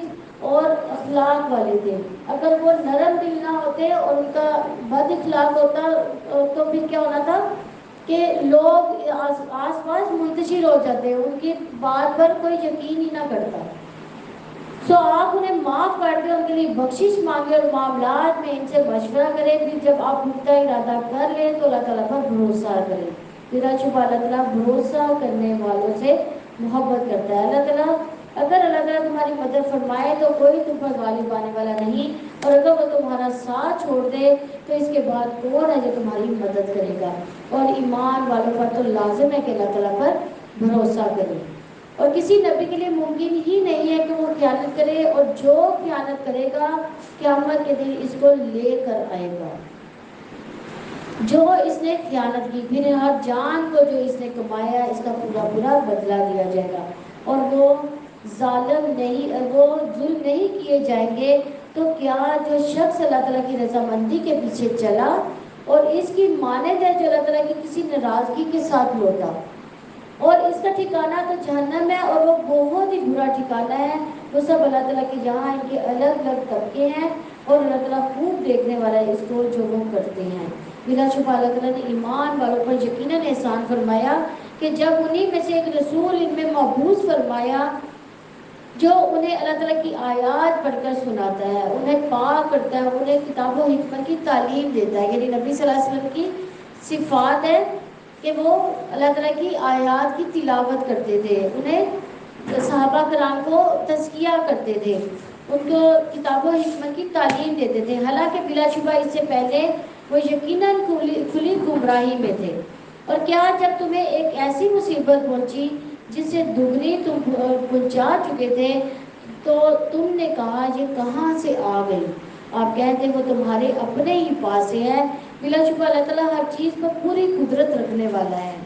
اور اخلاق والے تھے۔ اگر وہ نرم دل نہ ہوتے اور ان کا بد اخلاق ہوتا تو پھر کیا ہونا تھا کہ لوگ آس پاس منتشر ہو جاتے، ان کی بات پر کوئی یقین ہی نہ کرتا۔ سو آپ انہیں معاف کر دیں، ان کے لیے بخشش مانگے اور معاملات میں ان سے مشورہ کریں، پھر جب آپ پختہ ارادہ کر لیں تو اللہ تعالیٰ پر بھروسہ کریں۔ بلا شبہ اللہ تعالیٰ بھروسہ کرنے والوں سے محبت کرتا ہے۔ اگر اللہ تعالیٰ تمہاری مدد فرمائے تو کوئی تم پر غالب آنے والا نہیں، اور اگر وہ تمہارا ساتھ چھوڑ دے تو اس کے بعد کون ہے جو تمہاری مدد کرے گا؟ اور ایمان والوں پر تو لازم ہے کہ اللہ تعالیٰ پر بھروسہ کرے، اور کسی نبی کے لیے ممکن ہی نہیں ہے کہ وہ خیانت کرے، اور جو خیانت کرے گا قیامت کے دن اس کو لے کر آئے گا۔ جو اس نے خیانت کی، پھر ہر جان کو جو اس نے کمایا اس کا پورا پورا بدلہ دیا جائے گا، اور وہ ظلم نہیں کیے جائیں گے۔ تو کیا جو شخص اللہ تعالیٰ کی رضامندی کے پیچھے چلا اور اس کی مانند ہے جو اللہ تعالیٰ کی کسی ناراضگی کے ساتھ لوٹا، اور اس کا ٹھکانہ تو جہنم ہے، اور وہ بہت ہی برا ٹھکانہ ہے۔ وہ سب اللہ تعالیٰ کے یہاں ان کے الگ الگ طبقے ہیں، اور اللہ تعالیٰ خوب دیکھنے والا ہے اس کو جو وہ کرتے ہیں۔ بلا شبہ اللہ تعالیٰ نے ایمان والوں پر یقیناً احسان فرمایا کہ جب انہی میں سے ایک رسول ان میں مبعوث فرمایا جو انہیں اللہ تعالیٰ کی آیات پڑھ کر سناتا ہے، انہیں پاک کرتا ہے، انہیں کتاب و حکمت کی تعلیم دیتا ہے۔ یعنی نبی صلی اللہ علیہ وسلم کی صفات ہے کہ وہ اللہ تعالیٰ کی آیات کی تلاوت کرتے تھے، انہیں صحابہ کرام کو تزکیہ کرتے تھے، ان کو کتاب و حکمت کی تعلیم دیتے تھے، حالانکہ بلا شبہ اس سے پہلے وہ یقیناً کھلی گمراہی میں تھے۔ اور کیا جب تمہیں ایک ایسی مصیبت پہنچی جس سے دگنی تم پہنچا چکے تھے تو تم نے کہا یہ کہاں سے آ گئی؟ آپ کہتے وہ تمہارے اپنے ہی پاس سے ہے۔ بلا شبہ اللہ تعالیٰ ہر چیز پر پوری قدرت رکھنے والا ہے۔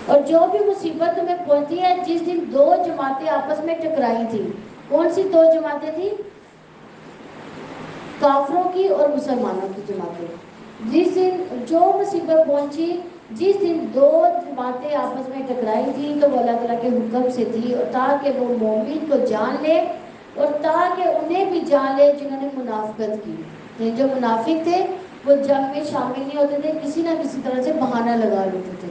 اور جو بھی مصیبت تمہیں پہنچی ہے، جس دن دو جماعتیں آپس میں ٹکرائی تھی، کون سی دو جماعتیں تھیں؟ کافروں کی اور مسلمانوں کی جماعتیں۔ جس دن جو مصیبت پہنچی، جس دن دو جماعتیں آپس میں ٹکرائی تھی تو وہ اللہ تعالیٰ کے حکم سے تھی، اور تاکہ وہ مومن کو جان لے اور تاکہ انہیں بھی جان لے جنہوں نے منافقت کی۔ یعنی جو منافق تھے وہ جنگ میں شامل نہیں ہوتے تھے، کسی نہ کسی طرح سے بہانہ لگا لیتے تھے،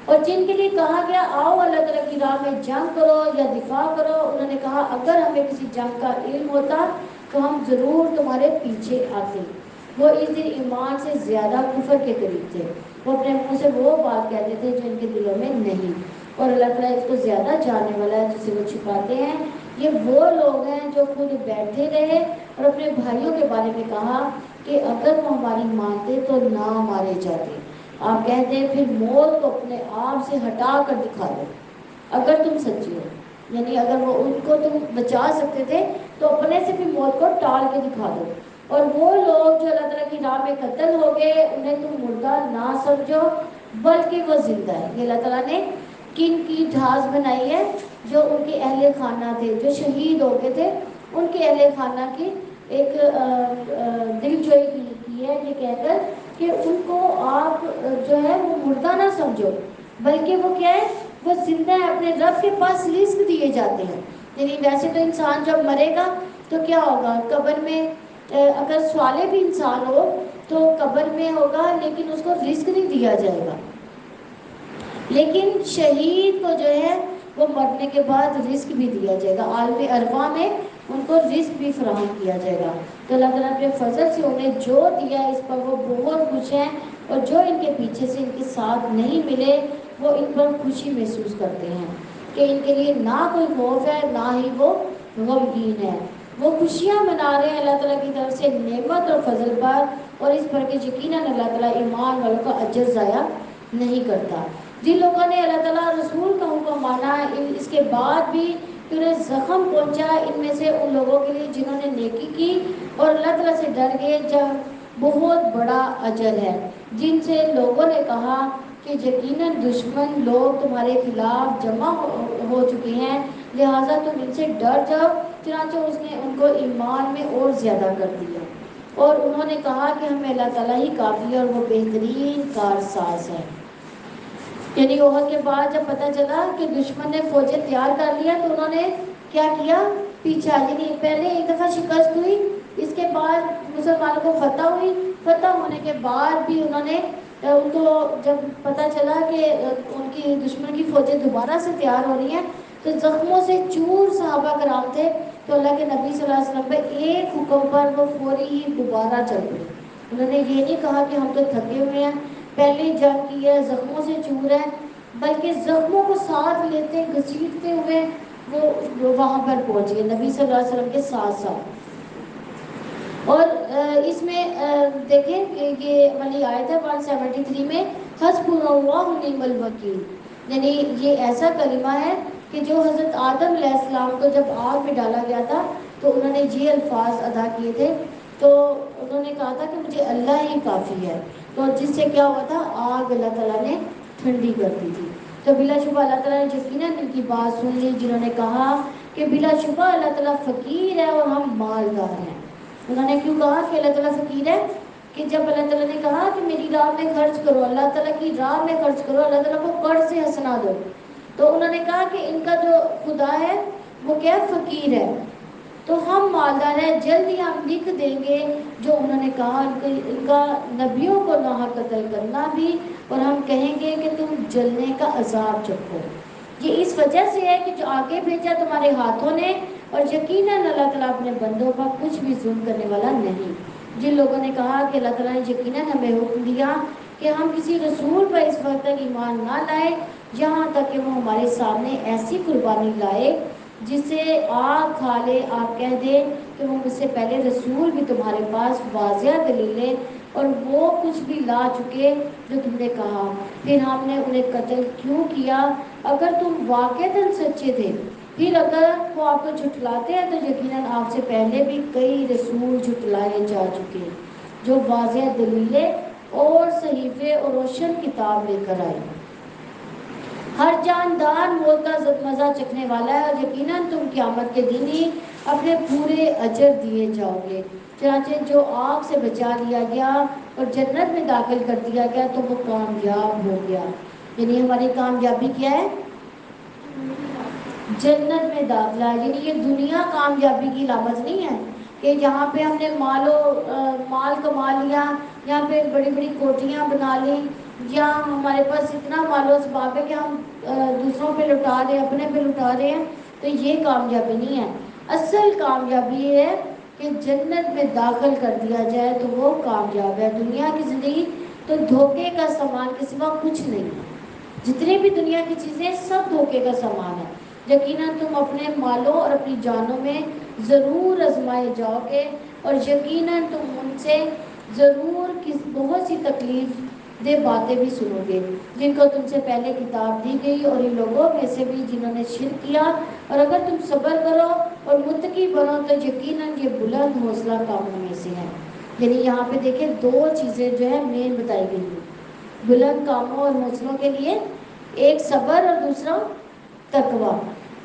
اور جن کے لیے کہا گیا آؤ اللہ تعالیٰ کی راہ میں جنگ کرو یا دفاع کرو، انہوں نے کہا اگر ہمیں کسی جنگ کا علم ہوتا تو ہم ضرور تمہارے پیچھے آتے۔ وہ اس دن ایمان سے زیادہ کفر کے قریب تھے، وہ اپنے منہ سے وہ بات کہتے تھے جو ان کے دلوں میں نہیں، اور اللہ تعالیٰ اس کو زیادہ جاننے والا ہے جسے وہ چھپاتے ہیں۔ یہ وہ لوگ ہیں جو خود بیٹھے رہے اور اپنے بھائیوں کے بارے میں کہا کہ اگر وہ ہماری مانتے تو نہ مارے جاتے۔ آپ کہتے ہیں پھر موت کو اپنے آپ سے ہٹا کر دکھا دو اگر تم سچے ہو، یعنی اگر وہ ان کو تم بچا سکتے تھے تو اپنے سے بھی موت کو ٹال کے دکھا دو۔ اور وہ لوگ جو اللہ تعالیٰ کی راہ میں قتل ہو گئے انہیں تم مردہ نہ سمجھو بلکہ وہ زندہ ہے۔ یہ اللہ تعالیٰ نے کن کی جہاز بنائی ہے؟ جو ان کے اہل خانہ تھے، جو شہید ہو گئے تھے، ان کے اہل خانہ کی ایک دل جوئی کی ہے یہ کہہ کر کہ ان کو آپ جو ہے وہ مردہ نہ سمجھو بلکہ وہ کیا ہے، وہ زندہ ہے، اپنے رب کے پاس رزق دیے جاتے ہیں۔ یعنی ویسے تو انسان جب مرے گا تو کیا ہوگا؟ قبر میں اگر صالح بھی انسان ہو تو قبر میں ہوگا لیکن اس کو رزق نہیں دیا جائے گا، لیکن شہید کو جو ہے وہ مرنے کے بعد رزق بھی دیا جائے گا، عالم ارواح میں ان کو رزق بھی فراہم کیا جائے گا۔ تو اللہ تعالیٰ اپنے فضل سے انہیں جو دیا اس پر وہ بہت خوش ہیں، اور جو ان کے پیچھے سے ان کے ساتھ نہیں ملے وہ ان پر خوشی محسوس کرتے ہیں کہ ان کے لیے نہ کوئی خوف ہے نہ ہی وہ غمگین ہے۔ وہ خوشیاں منا رہے ہیں اللہ تعالیٰ کی طرف سے نعمت اور فضل پر، اور اس پر کہ یقیناً اللہ تعالیٰ ایمان والوں کا اجر ضائع نہیں کرتا۔ جن لوگوں نے اللہ تعالیٰ رسول کا حکم مانا اس کے بعد بھی انہیں زخم پہنچا، ان میں سے ان لوگوں کے لیے جنہوں نے نیکی کی اور اللہ تعالیٰ سے ڈر گئے، جب بہت بڑا اجر ہے۔ جن سے لوگوں نے کہا کہ یقیناً دشمن لوگ تمہارے خلاف جمع ہو چکے ہیں، لہٰذا تم ان سے ڈر جاؤ، چنانچہ اس نے ان کو ایمان میں اور زیادہ کر دیا، اور انہوں نے کہا کہ ہمیں اللہ تعالیٰ ہی کافی ہے اور وہ بہترین کارساز ہے۔ یعنی احد کے بعد جب پتہ چلا کہ دشمن نے فوجیں تیار کر لیا تو انہوں نے کیا کیا؟ پیچھا، یعنی پہلے ایک دفعہ شکست ہوئی، اس کے بعد مسلمانوں کو فتح ہوئی، فتح ہونے کے بعد بھی انہوں نے ان کو جب پتہ چلا کہ ان کی دشمن کی فوجیں دوبارہ سے تیار ہو رہی ہیں تو زخموں سے چور صحابہ کرام تھے، تو اللہ کے نبی صلی اللہ علیہ وسلم پہ ایک حکم پر وہ فوری ہی دوبارہ چل گئے۔ انہوں نے یہ نہیں کہا کہ ہم تو تھکے ہوئے ہیں، پہلی جنگ کی ہے، زخموں سے چور ہے، بلکہ زخموں کو ساتھ لیتے گھسیٹتے ہوئے وہ وہاں پر پہنچ گئے نبی صلی اللہ علیہ وسلم کے ساتھ ساتھ۔ اور اس میں دیکھیں کہ یہ والی آیت ہے 173 میں، حسبنا اللہ ونعم الوکیل، یعنی یہ ایسا کلمہ ہے کہ جو حضرت آدم علیہ السلام کو جب آگ میں ڈالا گیا تھا تو انہوں نے یہ الفاظ ادا کیے تھے، تو انہوں نے کہا تھا کہ مجھے اللہ ہی کافی ہے، تو جس سے کیا ہوا تھا، آگ اللہ تعالیٰ نے ٹھنڈی کر دی تھی۔ تو بلا شبہ اللہ تعالیٰ نے یقیناً ان کی بات سن لی جنہوں نے کہا کہ بلا شبہ اللہ تعالیٰ فقیر ہے اور ہم مالدار ہیں۔ انہوں نے کیوں کہا کہ اللہ تعالیٰ فقیر ہے؟ کہ جب اللہ تعالیٰ نے کہا کہ میری راہ میں خرچ کرو، اللہ تعالیٰ کی راہ میں خرچ کرو، اللہ تعالیٰ کو قرض سے ہنسنا دو، تو انہوں نے کہا کہ ان کا جو خدا ہے وہ کیا فقیر ہے، تو ہم مالدار ہیں، جلد ہی ہم لکھ دیں گے جو انہوں نے کہا، ان کا نبیوں کو ناحق قتل کرنا بھی، اور ہم کہیں گے کہ تم جلنے کا عذاب چکھو۔ یہ اس وجہ سے ہے کہ جو آگے بھیجا تمہارے ہاتھوں نے، اور یقیناً اللہ تعالیٰ اپنے بندوں پر کچھ بھی ظلم کرنے والا نہیں۔ جن لوگوں نے کہا کہ اللہ تعالیٰ نے یقیناً ہمیں حکم دیا کہ ہم کسی رسول پر اس وقت تک ایمان نہ لائے یہاں تک کہ وہ ہمارے سامنے ایسی قربانی لائے جس سے آگ کھا لے، آپ کہہ دیں کہ وہ مجھ سے پہلے رسول بھی تمہارے پاس واضح دلیلیں اور وہ کچھ بھی لا چکے جو تم نے کہا، پھر ہم نے انہیں قتل کیوں کیا اگر تم واقعتاً سچے تھے؟ پھر اگر وہ آپ کو جھٹلاتے ہیں تو یقیناً آپ سے پہلے بھی کئی رسول جھٹلائے جا چکے جو واضح دلیلیں اور صحیفے اور روشن کتاب لے کر آئے۔ ہر جاندار موت کا مزہ چکھنے والا ہے، اور یقیناً تم قیامت کے دن ہی اپنے پورے اجر دیے جاؤ گے۔ چنانچہ جو آگ سے بچا لیا گیا اور جنت میں داخل کر دیا گیا تو وہ کامیاب ہو گیا۔ یعنی ہماری کامیابی کیا ہے؟ جنت میں داخلہ۔ یعنی یہ دنیا کامیابی کی علامت نہیں ہے کہ یہاں پہ ہم نے مال کما لیا، یہاں پہ بڑی بڑی کوٹھیاں بنا لی، یا ہمارے پاس اتنا مال و اسباب ہے کہ ہم دوسروں پہ لٹا رہے ہیں، اپنے پہ لٹا رہے ہیں، تو یہ کامیابی نہیں ہے۔ اصل کامیابی یہ ہے کہ جنت میں داخل کر دیا جائے تو وہ کامیاب ہے۔ دنیا کی زندگی تو دھوکے کا سامان کے سوا کچھ نہیں ہے۔ جتنی بھی دنیا کی چیزیں سب دھوکے کا سامان ہے۔ یقیناً تم اپنے مالوں اور اپنی جانوں میں ضرور آزمائے جاؤ گے، اور یقیناً تم ان سے ضرور بہت سی تکلیف دہ باتیں بھی سنو گے جن کو تم سے پہلے کتاب دی گئی، اور ان لوگوں میں سے بھی جنہوں نے شرک کیا، اور اگر تم صبر کرو اور متقی بنو تو یقیناً یہ بلند حوصلہ کاموں میں سے ہے۔ یعنی یہاں پہ دیکھیں دو چیزیں جو ہے مین بتائی گئی ہیں بلند کاموں اور حوصلوں کے لیے، ایک صبر اور دوسرا تقویٰ۔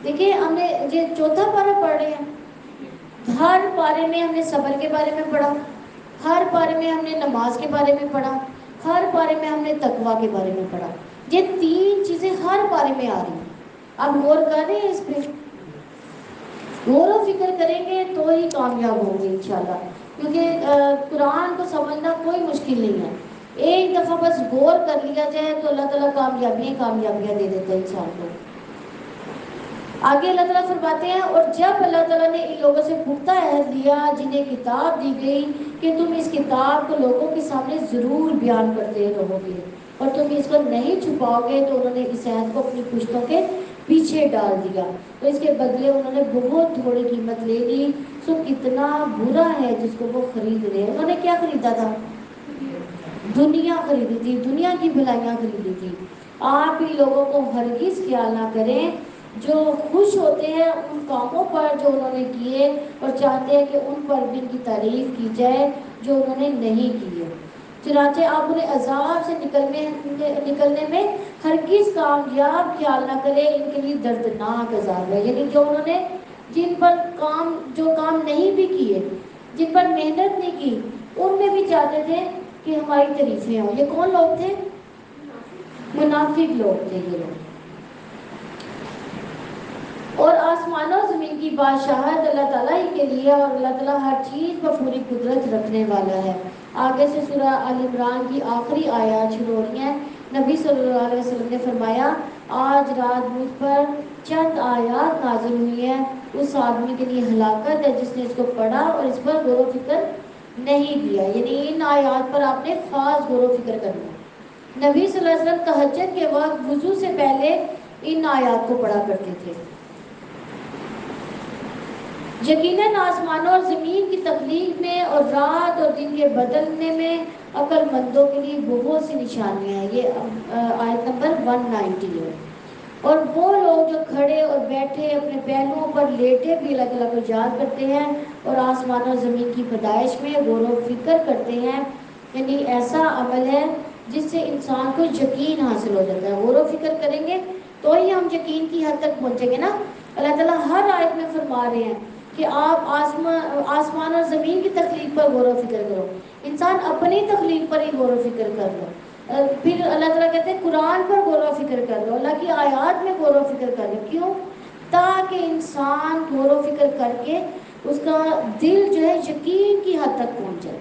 دیکھیں ہم نے یہ چوتھا پارہ پڑھ رہے ہیں، ہر پارے میں ہم نے صبر کے بارے میں پڑھا، ہر پارے میں ہم نے نماز کے بارے میں پڑھا، ہر پارے میں ہم نے تقویٰ کے بارے میں پڑھا۔ یہ تین چیزیں ہر پارے میں آ رہی ہیں۔ اب غور کر رہے ہیں اس پہ، غور و فکر کریں گے تو ہی کامیاب ہوں گے انشاءاللہ، کیونکہ قرآن کو سمجھنا کوئی مشکل نہیں ہے۔ ایک دفعہ بس غور کر لیا جائے تو اللہ تعالیٰ کامیابیاں دے دیتا ہے انسان کو۔ آگے اللہ تعالیٰ فرماتے ہیں، اور جب اللہ تعالیٰ نے ان لوگوں سے پختہ عہد لیا جنہیں کتاب دی گئی کہ تم اس کتاب کو لوگوں کے سامنے ضرور بیان کرتے رہو گے اور تم اس کو نہیں چھپاؤ گے، تو انہوں نے اس عہد کو اپنی پشتوں کے پیچھے ڈال دیا، تو اس کے بدلے انہوں نے بہت تھوڑی قیمت لے لی. سو کتنا برا ہے جس کو وہ خرید رہے ہیں. انہوں نے کیا خریدا تھا؟ دنیا خریدی تھی، دنیا کی بھلائیاں خریدی تھی. آپ ہی لوگوں کو ہرگز خیال نہ کریں جو خوش ہوتے ہیں ان کاموں پر جو انہوں نے کیے اور چاہتے ہیں کہ ان پر بھی ان کی تعریف کی جائے جو انہوں نے نہیں کیے. چنانچہ آپ انہیں عذاب سے نکلنے میں ہرگز کامیاب خیال نہ کریں، ان کے لیے دردناک عذاب ہے. یعنی جو انہوں نے جن پر جو کام نہیں بھی کیے، جن پر محنت نہیں کی، ان میں بھی چاہتے تھے کہ ہماری تعریفیں ہوں. یہ کون لوگ تھے؟ منافق لوگ تھے یہ لوگ. اور آسمان و زمین کی بادشاہت اللہ تعالیٰ ہی کے لیے، اور اللہ تعالیٰ ہر چیز پر پوری قدرت رکھنے والا ہے. آگے سے سورہ آل عمران کی آخری آیات شروع ہو رہی ہیں. نبی صلی اللہ علیہ وسلم نے فرمایا آج رات مجھ پر چند آیات نازل ہوئی ہیں، اس آدمی کے لیے ہلاکت ہے جس نے اس کو پڑھا اور اس پر غور و فکر نہیں کیا. یعنی ان آیات پر آپ نے خاص غور و فکر کرنا. نبی صلی اللہ علیہ وسلم تہجد کے وقت وضو سے پہلے ان آیات کو پڑھا کرتے تھے. یقیناً آسمانوں اور زمین کی تخلیق میں اور رات اور دن کے بدلنے میں عقل مندوں کے لیے بہت سی نشانیاں ہیں. یہ آیت نمبر 190 ہے. اور وہ لوگ جو کھڑے اور بیٹھے اپنے پہلوؤں پر لیٹے بھی اللہ تعالیٰ کو یاد کرتے ہیں اور آسمان اور زمین کی پیدائش میں غور و فکر کرتے ہیں، یعنی ایسا عمل ہے جس سے انسان کو یقین حاصل ہو جاتا ہے. غور و فکر کریں گے تو ہی ہم یقین کی حد تک پہنچیں گے نا. اللہ تعالیٰ ہر آیت میں فرما رہے ہیں کہ آپ آسمان اور زمین کی تخلیق پر غور و فکر کرو. انسان اپنی تخلیق پر ہی غور و فکر کر لو. پھر اللہ تعالیٰ کہتے ہیں قرآن پر غور و فکر کر لو، اللہ کی آیات میں غور و فکر کر لو. کیوں؟ تاکہ انسان غور و فکر کر کے اس کا دل جو ہے یقین کی حد تک پہنچ جائے.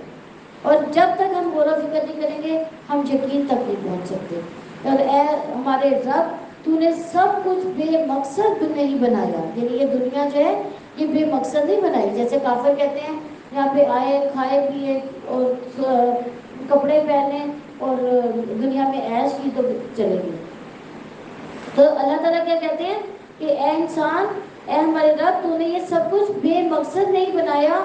اور جب تک ہم غور و فکر نہیں کریں گے ہم یقین تک نہیں پہنچ سکتے. اور اے ہمارے رب، تو نے سب کچھ بے مقصد نہیں بنایا. یعنی یہ دنیا جو ہے یہ بے مقصد نہیں بنائی. جیسے کافر کہتے ہیں یہاں پہ آئے کھائے پیے اور کپڑے پہنے اور دنیا میں عیش کی تو چلے گی. تو اللہ تعالیٰ کیا کہتے ہیں کہ اے انسان، اے ہمارے رب، تو نے یہ سب کچھ بے مقصد نہیں بنایا.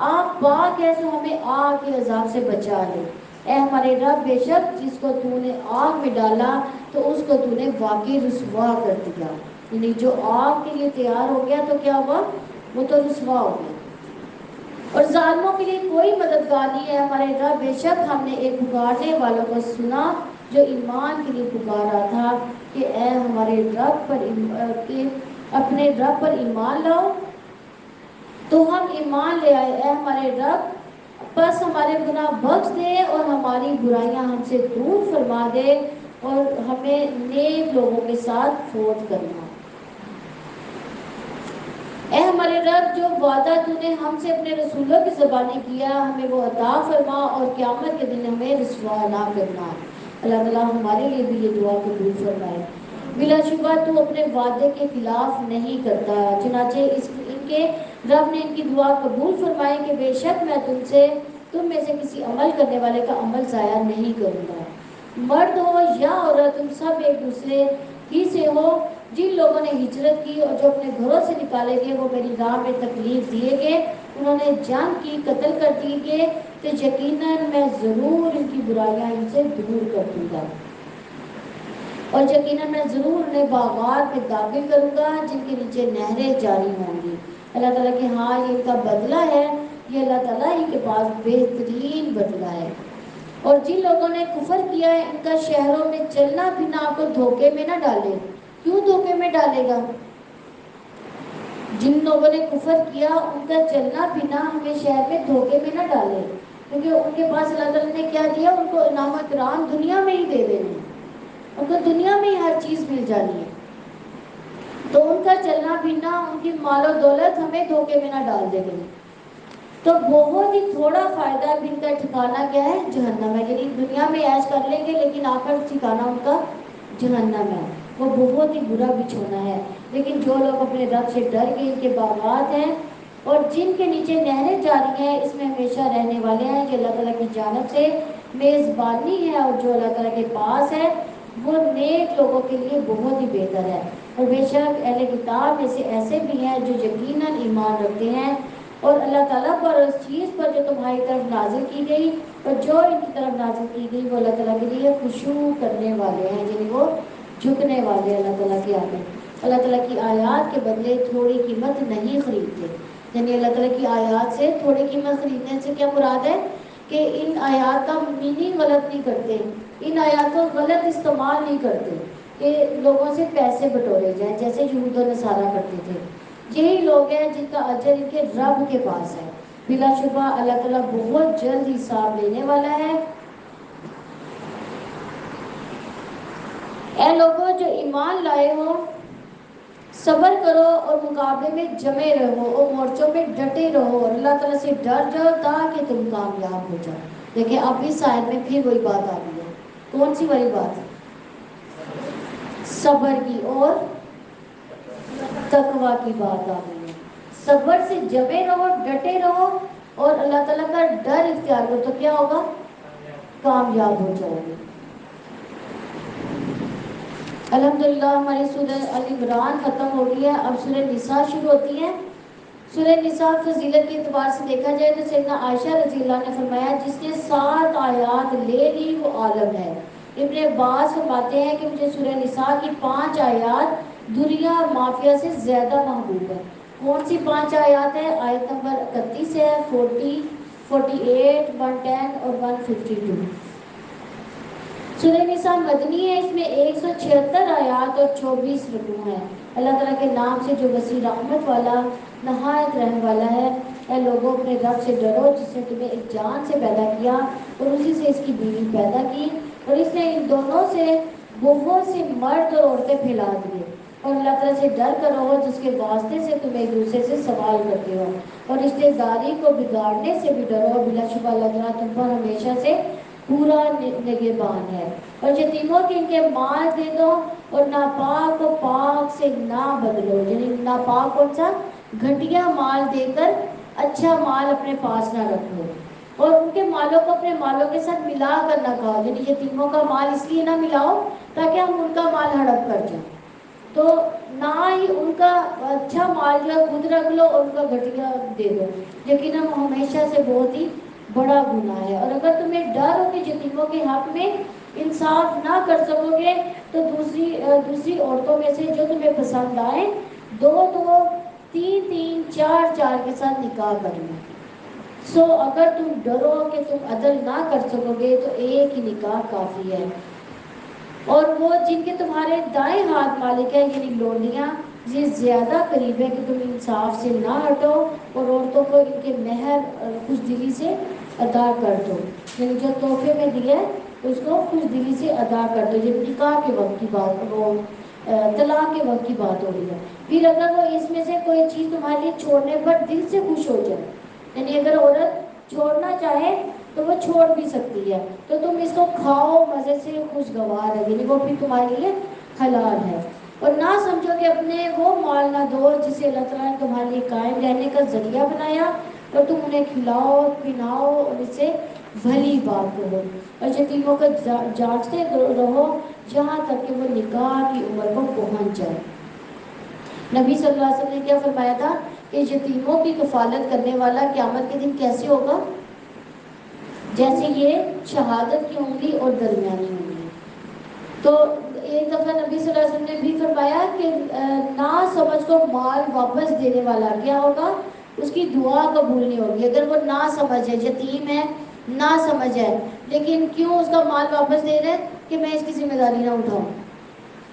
آپ پاک ہے تو ہمیں آگ کے عذاب سے بچا لے. اے ہمارے رب، بے شک جس کو تو نے آگ میں ڈالا تو اس کو تو نے واقعی رسوا کر دیا. یعنی جو آگ کے لیے تیار ہو گیا تو کیا ہوا؟ وہ تو رسوا ہو گیا. اور ظالموں کے لیے کوئی مددگار نہیں ہے. ہمارے رب، بے شک ہم نے ایک پکارنے والوں کو سنا جو ایمان کے لیے پکارا تھا کہ اے ہمارے رب پر اپنے رب پر ایمان لاؤ. تو ہم ایمان لے آئے. اے ہمارے رب، بس ہمارے گناہ بخش دے اور ہماری برائیاں ہم سے دور فرما دے اور ہمیں نیک لوگوں کے ساتھ فوت کرنا. اے ہمارے رب، جو وعدہ تو نے ہم سے اپنے رسولوں کی زبانی کیا ہمیں وہ عطا فرما اور قیامت کے دن ہمیں رسوا نہ کرنا. اللہ تعالیٰ ہمارے لیے بھی یہ دعا قبول فرمائے. بلا شبہ تو اپنے وعدے کے خلاف نہیں کرتا. چنانچہ ان کے رب نے ان کی دعا قبول فرمائی کہ بے شک میں تم میں سے کسی عمل کرنے والے کا عمل ضائع نہیں کروں گا. مرد ہو یا عورت، تم سب ایک دوسرے ہی سے ہو. جن لوگوں نے ہجرت کی اور جو اپنے گھروں سے نکالے گئے وہ میری راہ میں تکلیف دیے گئے، انہوں نے جنگ کی، قتل کر دیے گئے، تو یقیناً میں ضرور ان کی برائیاں ان سے دور کر دوں گا اور یقیناً میں ضرور انہیں باغات میں داخل کروں گا جن کے نیچے نہریں جاری ہوں گی. اللہ تعالیٰ کہ ہاں یہ ان کا بدلہ ہے، یہ اللہ تعالیٰ ہی کے پاس بہترین بدلہ ہے. اور جن لوگوں نے کفر کیا ہے ان کا شہروں میں چلنا پھرنا آپ کو دھوکے میں نہ ڈالے. کیوں دھوکے میں ڈالے گا؟ جن لوگوں نے کفر کیا ان کا چلنا پھرنا ہمیں شہر میں دھوکے میں نہ ڈالے، کیونکہ ان کے پاس اللہ تعالیٰ نے کیا دیا؟ ان کو انعام و اکرام دنیا میں ہی دے دینے، ان کو دنیا میں ہی ہر چیز مل جانی ہے. تو ان کا چلنا پھرنا، ان کی مال و دولت ہمیں دھوکے میں نہ ڈال دے گی. تو بہت ہی تھوڑا فائدہ بھی ان کا ٹھکانا کیا ہے؟ جہنم ہے. یعنی دنیا میں عیش کر لیں گے لیکن آخر ٹھکانا ان کا جہنم ہے. وہ بہت ہی برا بچھونا ہے. لیکن جو لوگ اپنے رب سے ڈر کے ان کے باغات ہیں اور جن کے نیچے نہریں جاری ہیں اس میں ہمیشہ رہنے والے ہیں، جو اللہ تعالیٰ کی جانب سے میزبانی ہے اور جو اللہ تعالیٰ کے پاس ہے وہ نیک لوگوں کے لیے بہت ہی بہتر ہے۔ اور بے شک اہل کتاب میں سے ایسے بھی ہیں جو یقیناً ایمان رکھتے ہیں اور اللہ تعالیٰ پر، اس چیز پر جو تمہاری طرف نازل کی گئی اور جو ان کی طرف نازل کی گئی، وہ اللہ تعالیٰ کے لیے خشوع کرنے والے ہیں، یعنی وہ جھکنے والے ہیں اللہ تعالیٰ کے آگے۔ اللہ تعالیٰ کی آیات کے بدلے تھوڑی قیمت نہیں خریدتے، یعنی اللہ تعالیٰ کی آیات سے تھوڑی قیمت خریدنے سے کیا مراد ہے کہ ان آیات کا میننگ غلط نہیں کرتے، ان آیات کو غلط استعمال نہیں کرتے کہ لوگوں سے پیسے بٹورے جائیں جیسے یہود و نصارہ کرتے تھے۔ یہی لوگ ہیں جن کا اجر ان کے رب کے پاس ہے۔ بلا شبہ اللہ تعالیٰ بہت جلد حساب لینے والا ہے۔ اے لوگوں جو ایمان لائے ہو، صبر کرو اور مقابلے میں جمے رہو اور مورچوں میں ڈٹے رہو اور اللہ تعالیٰ سے ڈر جاؤ تاکہ تم کامیاب ہو جاؤ۔ دیکھیں اب اس آیت میں پھر وہی بات آ گئی ہے، کون سی والی بات؟ صبر کی اور تقویٰ کی بات آ گئی ہے۔ صبر سے جمے رہو، ڈٹے رہو اور اللہ تعالیٰ کا ڈر اختیار کرو تو کیا ہوگا؟ کامیاب ہو جاؤ گے۔ الحمدللہ ہماری سورہ ال عمران ختم ہو گئی ہے، اب سورہ نساء شروع ہوتی ہے۔ سورہ نساء فضیلت کے اعتبار سے دیکھا جائے تو سیدنا عائشہ رضی اللہ نے فرمایا جس نے 7 آیات لے لی وہ عالم ہے۔ ابن عباس فرماتے ہیں کہ مجھے سورہ نساء کی 5 آیات دنیا اور مافیا سے زیادہ محبوب ہے۔ کون سی 5 آیات ہے؟ آیت نمبر 31 ہے، 40، 48، 110 اور 152۔ سورہ نساء مدنی ہے، اس میں 176 آیات اور 24 رکوع ہیں۔ اللہ تعالیٰ کے نام سے جو وسیع رحمت والا، نہایت رحم والا ہے۔ اے لوگوں اپنے رب سے ڈرو جس نے تمہیں ایک جان سے پیدا کیا اور اسی سے اس کی بیوی پیدا کی اور اس نے ان دونوں سے بہت سے مرد اور عورتیں پھیلا دیے۔ اور اللہ تعالیٰ سے ڈر کر رہو جس کے واسطے سے تم ایک دوسرے سے سوال کرتے ہو اور رشتے داری کو بگاڑنے سے بھی ڈرو، بلا شبہ اللہ تعالیٰ تم پر ہمیشہ سے پورا نگہبان ہے۔ اور یتیموں کے ان کے مال دے دو اور ناپاک کو پاک سے نہ بدلو، یعنی ناپاک کون سا؟ گھٹیا مال دے کر اچھا مال اپنے پاس نہ رکھو اور ان کے مالوں کو اپنے مالوں کے ساتھ ملا کر نہ کھاؤ، یعنی یتیموں کا مال اس لیے نہ ملاؤ تاکہ ہم ان کا مال ہڑپ کر جائیں، تو نہ ہی ان کا اچھا مال جو ہے خود رکھ لو اور ان کا گھٹیا دے دو، یقیناً ہمیشہ سے بہت ہی بڑا گناہ ہے۔ اور اگر تمہیں ڈر ہو کہ یتیموں کے حق میں انصاف نہ کر سکو گے تو دوسری عورتوں میں سے جو تمہیں پسند آئے 2 2، 3 3، 4 4 کے ساتھ نکاح کرنا۔ سو اگر تم ڈرو کہ تم عدل نہ کر سکو گے تو ایک ہی نکاح کافی ہے۔ اور وہ جن کے تمہارے دائیں ہاتھ مالک ہے یعنی لونڈیاں، یہ زیادہ قریب ہے کہ تم انصاف سے نہ ہٹو اور عورتوں کو ان کے مہر خوش دلی سے ادا کر دو، یعنی جو تحفے میں دیا ہے اس کو خوش دلی سے ادا کر دو۔ یہ نکاح کے وقت کی بات، وہ طلاق کے وقت کی بات ہو رہی ہے۔ پھر اگر وہ اس میں سے کوئی چیز تمہارے لیے چھوڑنے پر دل سے خوش ہو جائے، یعنی اگر عورت چھوڑنا چاہے تو وہ چھوڑ بھی سکتی ہے، تو تم اس کو کھاؤ مزے سے، خوشگوار ہے، یعنی وہ بھی تمہارے لیے حلال ہے۔ اور نہ سمجھو کہ اپنے وہ مال نہ دو جسے اللہ تعالیٰ نے تمہارے لیے قائم رہنے کا ذریعہ بنایا اور تم انہیں کھلاؤ پلاؤ اور اس سے بھلی بات کرو اور یتیموں کو جانچتے رہو جہاں تک کہ وہ نکاح کی عمر کو پہنچ جائے۔ نبی صلی اللہ علیہ وسلم نے کیا فرمایا تھا کہ یتیموں کی کفالت کرنے والا قیامت کے دن کیسے ہوگا؟ جیسے یہ شہادت کی انگلی اور درمیانی انگلی۔ تو ایک دفعہ نبی صلی اللہ علیہ وسلم نے بھی فرمایا کہ نا سمجھ کو مال واپس دینے والا کیا ہوگا؟ اس کی دعا قبول نہیں ہوگی۔ اگر وہ نا سمجھ ہے، یتیم ہے، نا سمجھ ہے، لیکن کیوں اس کا مال واپس دے رہے ہیں کہ میں اس کی ذمہ داری نہ اٹھاؤں،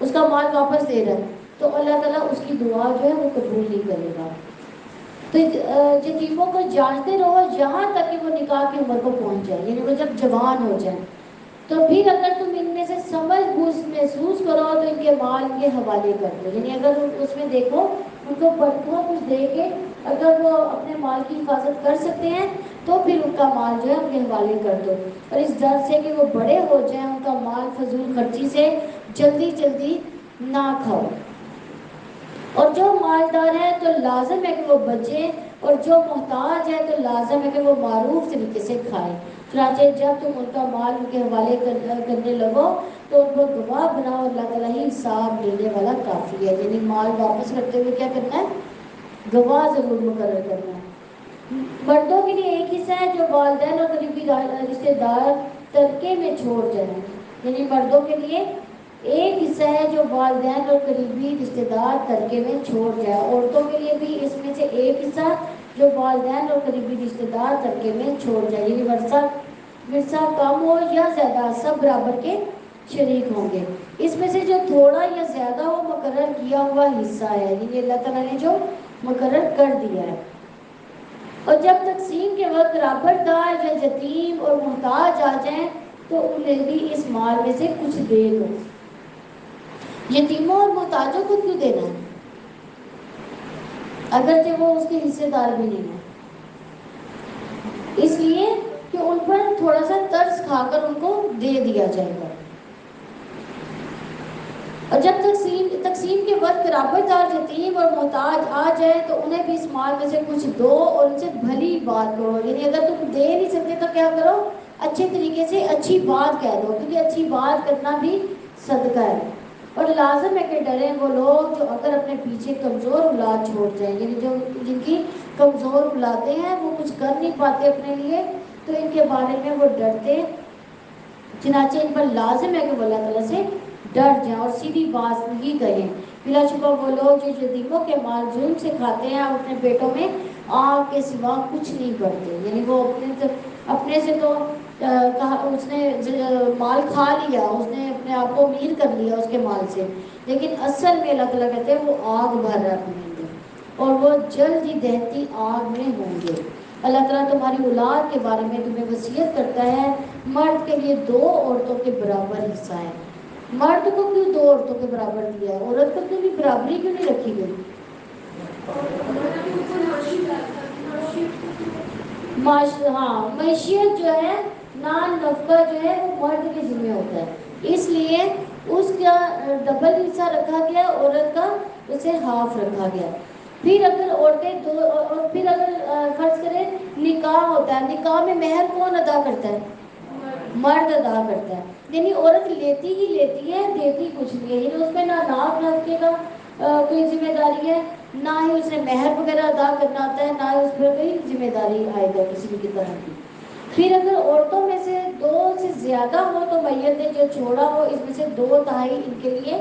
اس کا مال واپس دے رہا ہے، تو اللہ تعالیٰ اس کی دعا جو ہے وہ قبول نہیں کرے گا۔ تو یتیموں کو جانتے رہو یہاں تک کہ وہ نکاح کی عمر کو پہنچ جائے، یعنی وہ جب جوان ہو جائیں۔ تو پھر اگر تم ان میں سے سمجھ بوجھ محسوس کرو تو ان کے مال کے حوالے کر دو، یعنی اگر اس میں دیکھو ان کو بڑھوا کچھ دے کے اگر وہ اپنے مال کی حفاظت کر سکتے ہیں تو پھر ان کا مال جو ہے ان کے حوالے کر دو، اور اس ڈر سے کہ وہ بڑے ہو جائیں ان کا مال فضول خرچی سے جلدی جلدی نہ کھاؤ۔ اور جو مالدار ہے تو لازم ہے کہ وہ بچے، اور جو محتاج ہے تو لازم ہے کہ وہ معروف طریقے سے کھائے۔ چنانچہ جب تم ان کا مال ان کے حوالے کرنے لگو تو ان کو گواہ بناؤ، اللہ تعالیٰ ہی حساب لینے والا کافی ہے. یعنی مال واپس رکھتے ہوئے کیا کرنا ہے؟ گواہ ضرور مقرر کرنا ہے. مردوں کے لیے ایک حصہ ہے جو والدین اور قریبی رشتے دار ترکے میں چھوڑ جائیں. یعنی مردوں کے لیے ایک حصہ ہے جو والدین اور قریبی رشتے دار ترکے میں چھوڑ جائے. عورتوں کے لیے بھی اس میں سے ایک حصہ جو والدین اور قریبی رشتے دار ترکے میں چھوڑ جائے. یعنی ورثہ کم ہو یا زیادہ سب برابر کے شریک ہوں گے. اس میں سے جو تھوڑا یا زیادہ وہ مقرر کیا ہوا حصہ ہے، یعنی اللہ تعالیٰ نے جو مقرر کر دیا ہے. اور جب تقسیم کے وقت برابر دار یا یتیم اور محتاج آ جائیں تو انہیں بھی اس مال میں سے کچھ دے دو. یتیموں اور محتاجوں کو کیوں دینا ہے اگرچہ وہ اس کے حصے دار بھی نہیں ہیں؟ اس لیے کہ ان پر تھوڑا سا ترس کھا کر ان کو دے دیا جائے گا. اور جب تقسیم کے وقت برابر دار یتیم اور محتاج آ جائے تو انہیں بھی اس مال میں سے کچھ دو اور ان سے بھلی بات کرو. یعنی اگر تم دے نہیں سکتے تو کیا کرو؟ اچھے طریقے سے اچھی بات کہہ دو، کیونکہ اچھی بات کرنا بھی صدقہ ہے. اور لازم ہے کہ ڈریں وہ لوگ جو اگر اپنے پیچھے کمزور اولاد چھوڑ جائیں. یعنی جو جن کی کمزور اولادیں ہیں، وہ کچھ کر نہیں پاتے اپنے لیے، تو ان کے بارے میں وہ ڈرتے. چنانچہ ان پر لازم ہے کہ وہ اللہ تعالیٰ سے ڈر جائیں اور سیدھی بات ہی کہیں. بلا شبہ وہ لوگ جو یتیموں کے مال ظلم سے کھاتے ہیں اور اپنے پیٹوں میں آگ کے سوا کچھ نہیں کرتے. یعنی وہ اپنے سے تو اس نے مال کھا لیا، اس نے اپنے آپ کو امیر کر لیا اس کے مال سے، لیکن اصل میں اللہ تعالیٰ کہتے ہیں وہ آگ بھر رہا ہے اپنے اندر اور وہ جلد ہی دہتی آگ میں ہوں گے. اللہ تعالیٰ تمہاری اولاد کے بارے میں تمہیں وصیت کرتا ہے. مرد کے لیے 2 عورتوں کے برابر حصہ ہے. مرد کو کیوں 2 عورتوں کے برابر دیا ہے؟ عورت کو کیوں نہیں برابری کیوں نہیں رکھی گئی؟ معیشت جو ہے، نان نفقہ جو ہے وہ مرد کے ذمہ ہوتا ہے، اس لیے اس کا ڈبل حصہ رکھا گیا، عورت کا اسے ہاف رکھا گیا. پھر اگر عورتیں اور پھر اگر فرض کریں نکاح ہوتا ہے، نکاح میں مہر کون ادا کرتا ہے؟ مرد ادا کرتا ہے. یعنی عورت لیتی ہی لیتی ہے، دیتی کچھ نہیں ہے. یعنی اس پہ نہ ناپ ناپے کا کوئی ذمہ داری ہے، نہ ہی اس نے مہر وغیرہ ادا کرنا آتا ہے، نہ ہی اس پر کوئی ذمہ داری آئے گا کسی بھی طرح کی. پھر اگر عورتوں میں سے 2 سے زیادہ ہو تو میت نے جو چھوڑا ہو اس میں سے 2/3 ان کے لیے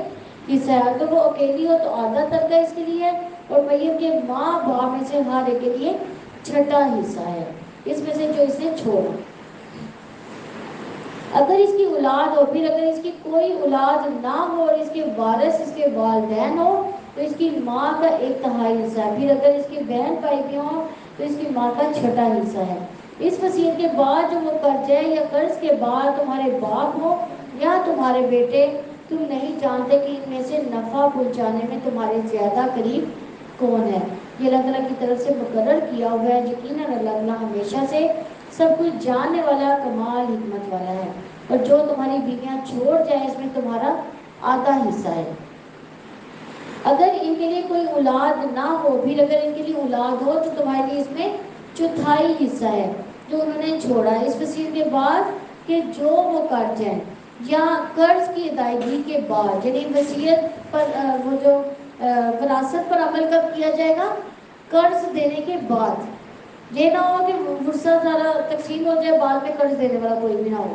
حصہ ہے. اگر وہ اکیلی ہو تو آدھا ترکہ اس کے لیے، اور میت کے ماں باپ میں سے ہر ایک کے لیے 6واں حصہ ہے اس میں سے جو اس نے چھوڑا. اگر اس کی اولاد ہو، پھر اگر اس کی کوئی اولاد نہ ہو اور اس کے وارث اس کے والدین ہو تو اس کی ماں کا 1/3 حصہ ہے. پھر اگر اس کی بہن بھائی بھی ہوں تو اس کی ماں کا 6واں حصہ ہے. اس وصیت کے بعد جو وہ قرضے یا قرض کے بعد تمہارے باپ ہو یا تمہارے بیٹے، تم نہیں جانتے کہ ان میں سے نفع پہنچانے میں تمہارے زیادہ قریب کون ہے. یہ اللہ تعالیٰ کی طرف سے مقرر کیا ہوا ہے. یقیناً اللہ تعالیٰ ہمیشہ سے سب کچھ جاننے والا، کمال حکمت والا ہے. اور جو تمہاری بیویاں چھوڑ جائیں اس میں تمہارا آدھا حصہ ہے. اگر ان کے لیے کوئی اولاد نہ ہو، پھر اگر ان کے لیے اولاد ہو تو تمہارے لیے اس میں 4تھائی حصہ ہے جو انہوں نے چھوڑا. اس وصیت کے بعد کہ جو وہ کر جائیں یا قرض کی ادائیگی کے بعد، یعنی وصیت پر وہ جو وراثت پر عمل کب کیا جائے گا؟ قرض دینے کے بعد. یہ نہ ہو کہ ورثہ سارا تقسیم ہو جائے بعد میں قرض دینے والا کوئی بھی نہ ہو.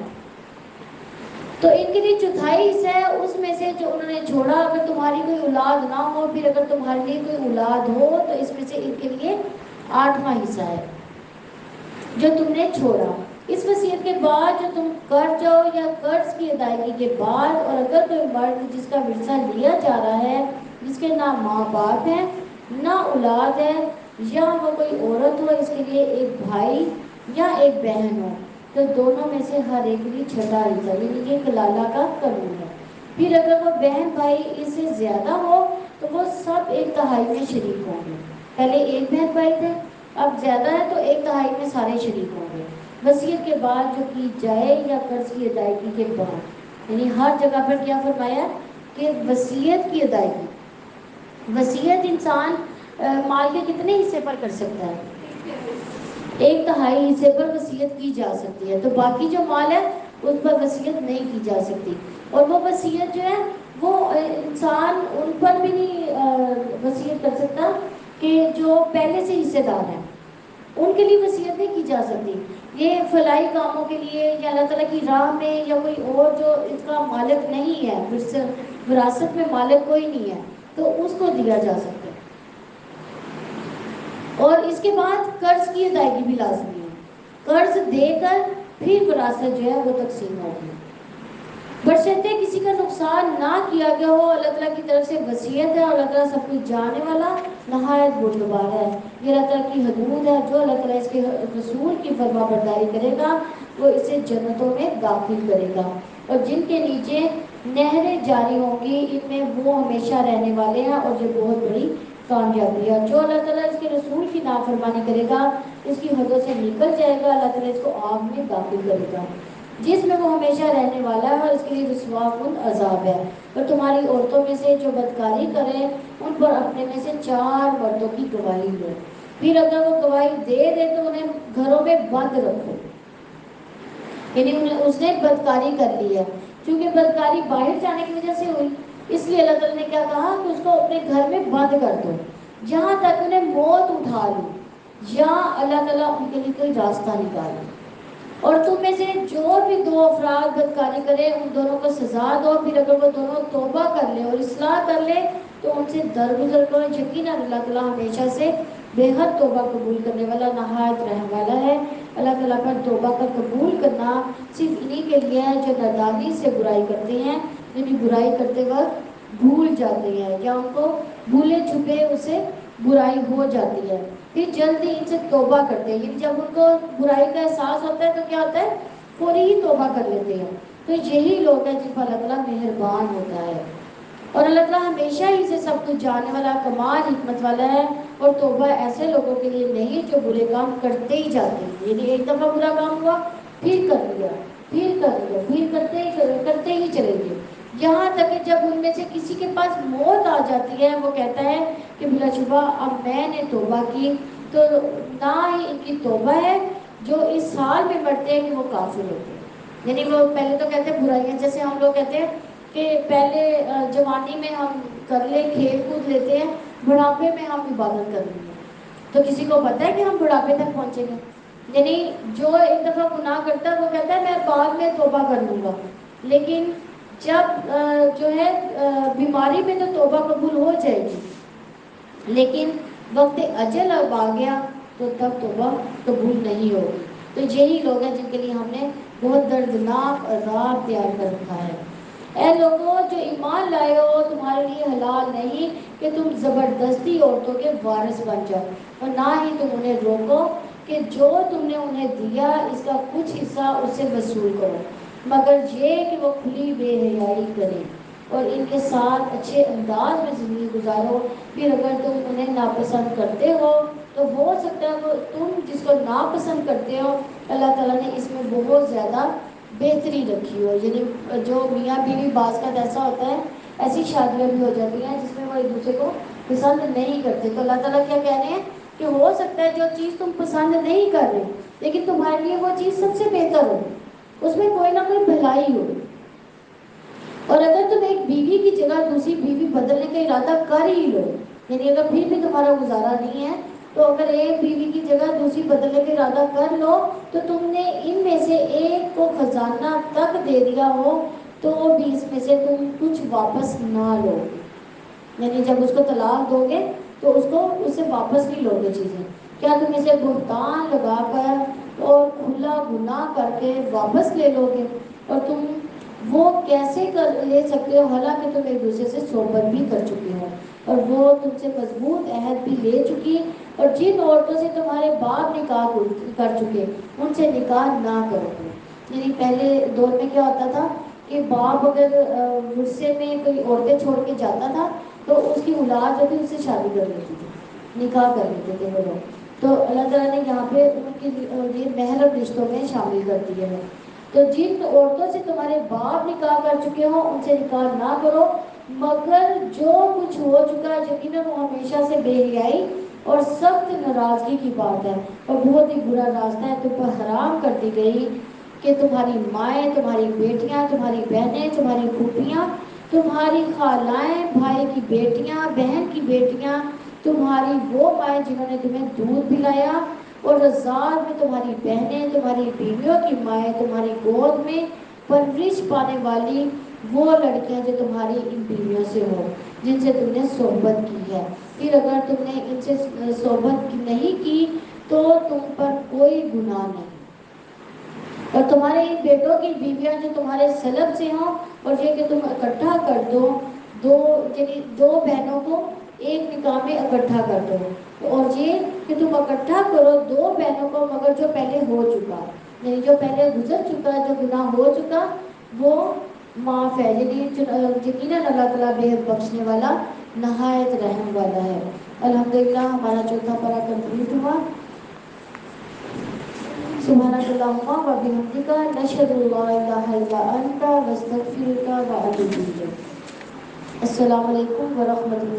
تو ان کے لیے 4تھائی حصہ ہے اس میں سے جو انہوں نے چھوڑا. اگر تمہاری کوئی اولاد نہ ہو، پھر اگر تمہارے لیے کوئی اولاد ہو تو اس میں سے ان کے لیے 8واں حصہ ہے جو تم نے چھوڑا. اس وصیت کے بعد جو تم کر جاؤ یا قرض کی ادائیگی کے بعد، اور اگر کوئی مرد جس کا ورثہ لیا جا رہا ہے جس کے نہ ماں باپ ہیں نہ اولاد ہے، یا وہ کوئی عورت ہو اس کے لیے ایک بھائی یا ایک بہن ہو، تو دونوں میں سے ہر ایک بھی 6واں حصہ. یعنی یہ کلالہ کا قانون ہے. پھر اگر وہ بہن بھائی اس سے زیادہ ہو تو وہ سب 1/3 میں شریک ہوں گے. پہلے ایک بہن بھائی تھے، اب زیادہ ہے تو 1/3 میں سارے شریک ہوں گے. وصیت کے بعد جو کی جائے یا قرض کی ادائیگی کے بعد. یعنی ہر جگہ پر کیا فرمایا کہ وصیت کی ادائیگی. وصیت انسان مال کے کتنے حصے پر کر سکتا ہے؟ ایک تہائی حصے پر وصیت کی جا سکتی ہے، تو باقی جو مال ہے اس پر وصیت نہیں کی جا سکتی۔ اور وہ وصیت جو ہے وہ انسان ان پر بھی نہیں وصیت کر سکتا کہ جو پہلے سے حصے دار ہیں، ان کے لیے وصیت نہیں کی جا سکتی۔ یہ فلاحی کاموں کے لیے یا اللہ تعالیٰ کی راہ میں یا کوئی اور جو اس کا مالک نہیں ہے، وراثت میں مالک کوئی نہیں ہے، تو اس کو دیا جا سکتا ہے۔ اور اس کے بعد قرض کی ادائیگی بھی لازمی ہے، قرض دے کر پھر وراثت جو ہے وہ تقسیم ہوگی، بشرطے کسی کا نقصان نہ کیا گیا ہو۔ اللہ تعالیٰ کی طرف سے وصیت ہے، اور اللہ تعالیٰ سب کچھ جاننے والا نہایت بردبار ہے۔ یہ اللہ تعالیٰ کی حدود ہے، جو اللہ تعالیٰ اس کے رسول کی فرما برداری کرے گا وہ اسے جنتوں میں داخل کرے گا، اور جن کے نیچے نہریں جاری ہوں گی ان میں وہ ہمیشہ رہنے والے ہیں، اور یہ بہت بڑی کامیابی ہے۔ جو اللہ تعالیٰ اس کے رسول کی نافرمانی کرے گا اس کی حدوں سے نکل جائے گا، اللہ تعالیٰ اس کو آگ میں داخل کرے گا جس میں وہ ہمیشہ رہنے والا ہے، اور اس کے لیے رسوا کن عذاب ہے۔ اور تمہاری عورتوں میں سے جو بدکاری کریں ان پر اپنے میں سے 4 مردوں کی گواہی لو، پھر اگر وہ گواہی دے دے تو انہیں گھروں میں بند رکھو، یعنی اس نے بدکاری کر لی ہے، کیونکہ بدکاری باہر جانے کی وجہ سے ہوئی، اس لیے اللہ تعالیٰ نے کیا کہا کہ اس کو اپنے گھر میں بند کر دو جہاں تک انہیں موت اٹھا لو یا اللہ تعالیٰ ان کے لیے کوئی راستہ نکالے۔ اور تم میں سے جو بھی 2 افراد بدکاری کرے ان دونوں کو سزا دو، پھر اگر وہ دونوں توبہ کر لے اور اصلاح کر لے تو ان سے درگزر کرو، یقیناً اللہ تعالیٰ ہمیشہ سے بے حد توبہ قبول کرنے والا نہایت رحم والا ہے۔ اللہ تعالیٰ پر توبہ کا قبول کرنا صرف انہی کے لیے ہے جو نادانی سے برائی کرتے ہیں، یعنی برائی کرتے وقت بھول جاتے ہیں یا ان کو بھولے چھپے اسے برائی ہو جاتی ہے، پھر جلدی ان سے توبہ کرتے ہیں، یعنی جب ان کو برائی کا احساس ہوتا ہے تو کیا ہوتا ہے، فوری ہی توبہ کر لیتے ہیں۔ تو یہی لوگ ہیں جن پر اللہ تعالیٰ مہربان ہوتا ہے، اور اللہ تعالیٰ ہمیشہ ہی سے سب کچھ جاننے والا کمال حکمت والا ہے۔ اور توبہ ایسے لوگوں کے لیے نہیں جو برے کام کرتے ہی جاتے ہیں، یعنی ایک دفعہ برا کام ہوا پھر کر لیا پھر کر لیا پھر کرتے ہی چلیں گے، یہاں تک کہ جب ان میں سے کسی کے پاس موت آ جاتی ہے وہ کہتا ہے کہ بلا شبہ اب میں نے توبہ کی، تو نہ ہی ان کی توبہ ہے جو اس حال میں مرتے ہیں کہ وہ کافر ہوتے ہیں۔ یعنی وہ پہلے تو کہتے ہیں برائیاں، جیسے ہم لوگ کہتے ہیں کہ پہلے جوانی میں ہم کر لیں کھیل کود لیتے ہیں، بڑھاپے میں ہم عبادت کر لیں گے، تو کسی کو پتہ ہے کہ ہم بڑھاپے تک پہنچیں گے؟ یعنی جو ایک دفعہ گناہ کرتا ہے وہ کہتا ہے میں بعد میں توبہ کر لوں گا، لیکن جب جو ہے بیماری میں تو توبہ قبول ہو جائے گی، لیکن وقت اجل اب آ گیا تو تب توبہ قبول نہیں ہوگی۔ تو یہی لوگ ہیں جن کے لیے ہم نے بہت دردناک عذاب تیار کر رکھا ہے۔ اے لوگوں جو ایمان لائے ہو، تمہارے لیے حلال نہیں کہ تم زبردستی عورتوں کے وارث بن جاؤ، اور نہ ہی تم انہیں روکو کہ جو تم نے انہیں دیا اس کا کچھ حصہ اس سے وصول کرو، مگر یہ کہ وہ کھلی بے حیائی کریں اور ان کے ساتھ اچھے انداز میں زندگی گزارو۔ پھر اگر تم انہیں ناپسند کرتے ہو تو ہو سکتا ہے وہ تم جس کو ناپسند کرتے ہو اللہ تعالیٰ نے اس میں بہت زیادہ بہتری رکھی ہو، یعنی جو میاں بیوی بعض کا ایسا ہوتا ہے، ایسی شادیاں بھی ہو جاتی ہیں جس میں وہ ایک دوسرے کو پسند نہیں کرتے، تو اللہ تعالیٰ کیا کہہ رہے ہیں کہ ہو سکتا ہے جو چیز تم پسند نہیں کر رہے لیکن تمہارے لیے وہ چیز سب سے بہتر ہو، اس میں کوئی نہ کوئی بھلائی ہو۔ اور اگر تم ایک بیوی کی جگہ دوسری بیوی بدلنے کا ارادہ کر ہی لو، یعنی اگر پھر بھی تمہارا گزارا نہیں ہے تو اگر ایک بیوی کی جگہ دوسری بدلنے کا ارادہ کر لو تو تم نے ان میں سے ایک کو خزانہ تک دے دیا ہو تو بھی اس میں سے تم کچھ واپس نہ لو، یعنی جب اس کو طلاق دو گے تو اس کو اس سے واپس نہیں لو گے چیزیں، کیا تم اسے بہتان لگا کر اور کھلا گناہ کر کے واپس لے لو گے؟ اور تم وہ کیسے لے سکتے ہو حالانکہ تم ایک دوسرے سے صحبت بھی کر چکے ہو اور وہ تم سے مضبوط عہد بھی لے چکی، اور جن عورتوں سے تمہارے باپ نکاح کر چکے ان سے نکاح نہ کرو گے۔ یعنی پہلے دور میں کیا ہوتا تھا کہ باپ اگر غصے میں کوئی عورتیں چھوڑ کے جاتا تھا تو اس کی اولاد جو تھی اس سے شادی کر لیتی تھی، نکاح کر لیتے تھے وہ لوگ، تو اللہ تعالیٰ نے یہاں پہ ان کی یہ محرم رشتوں میں شامل کر دیا ہے۔ تو جن عورتوں سے تمہارے باپ نکاح کر چکے ہوں ان سے نکاح نہ کرو، مگر جو کچھ ہو چکا ہے یقیناً وہ ہمیشہ سے بے حیائی اور سخت ناراضگی کی بات ہے اور بہت ہی برا راستہ ہے تم پر حرام کر دی گئی کہ تمہاری مائیں، تمہاری بیٹیاں، تمہاری بہنیں، تمہاری پھوپھیاں، تمہاری خالائیں، بھائی کی بیٹیاں، بہن کی بیٹیاں، تمہاری وہ مائیں جنہوں نے تمہیں دودھ پلایا، اور رضاعت میں تمہاری بہنیں، تمہاری بیویوں کی مائیں، تمہاری گود میں پرورش پانے والی وہ لڑکیاں جو تمہاری ان بیویوں سے ہو جن سے تم نے صحبت کی ہے۔ پھر اگر تم نے ان سے صحبت نہیں کی تو تم پر کوئی گناہ نہیں، اور تمہارے ان بیٹوں کی بیویاں جو تمہارے سلب سے ہوں، اور یہ کہ تم اکٹھا کر دو یعنی دو بہنوں کو ایک نکاح میں اکٹھا کر دو، اور یہ کہ تم اکٹھا کرو دو بہنوں کو مگر جو پہلے ہو چکا، یعنی جو پہلے گزر چکا، جو گناہ ہو چکا وہ معاف ہے، یعنی یقیناً اللہ تعالیٰ بے حد بخشنے والا نہایت رحم والا ہے۔ الحمدللہ ہمارا چوتھا پارہ کمپلیٹ ہوا۔ سبحانک اللہم و بحمدک، نشہد ان لا الہ الا انت، نستغفرک و نتوب الیک۔ السلام علیکم ورحمۃ اللہ۔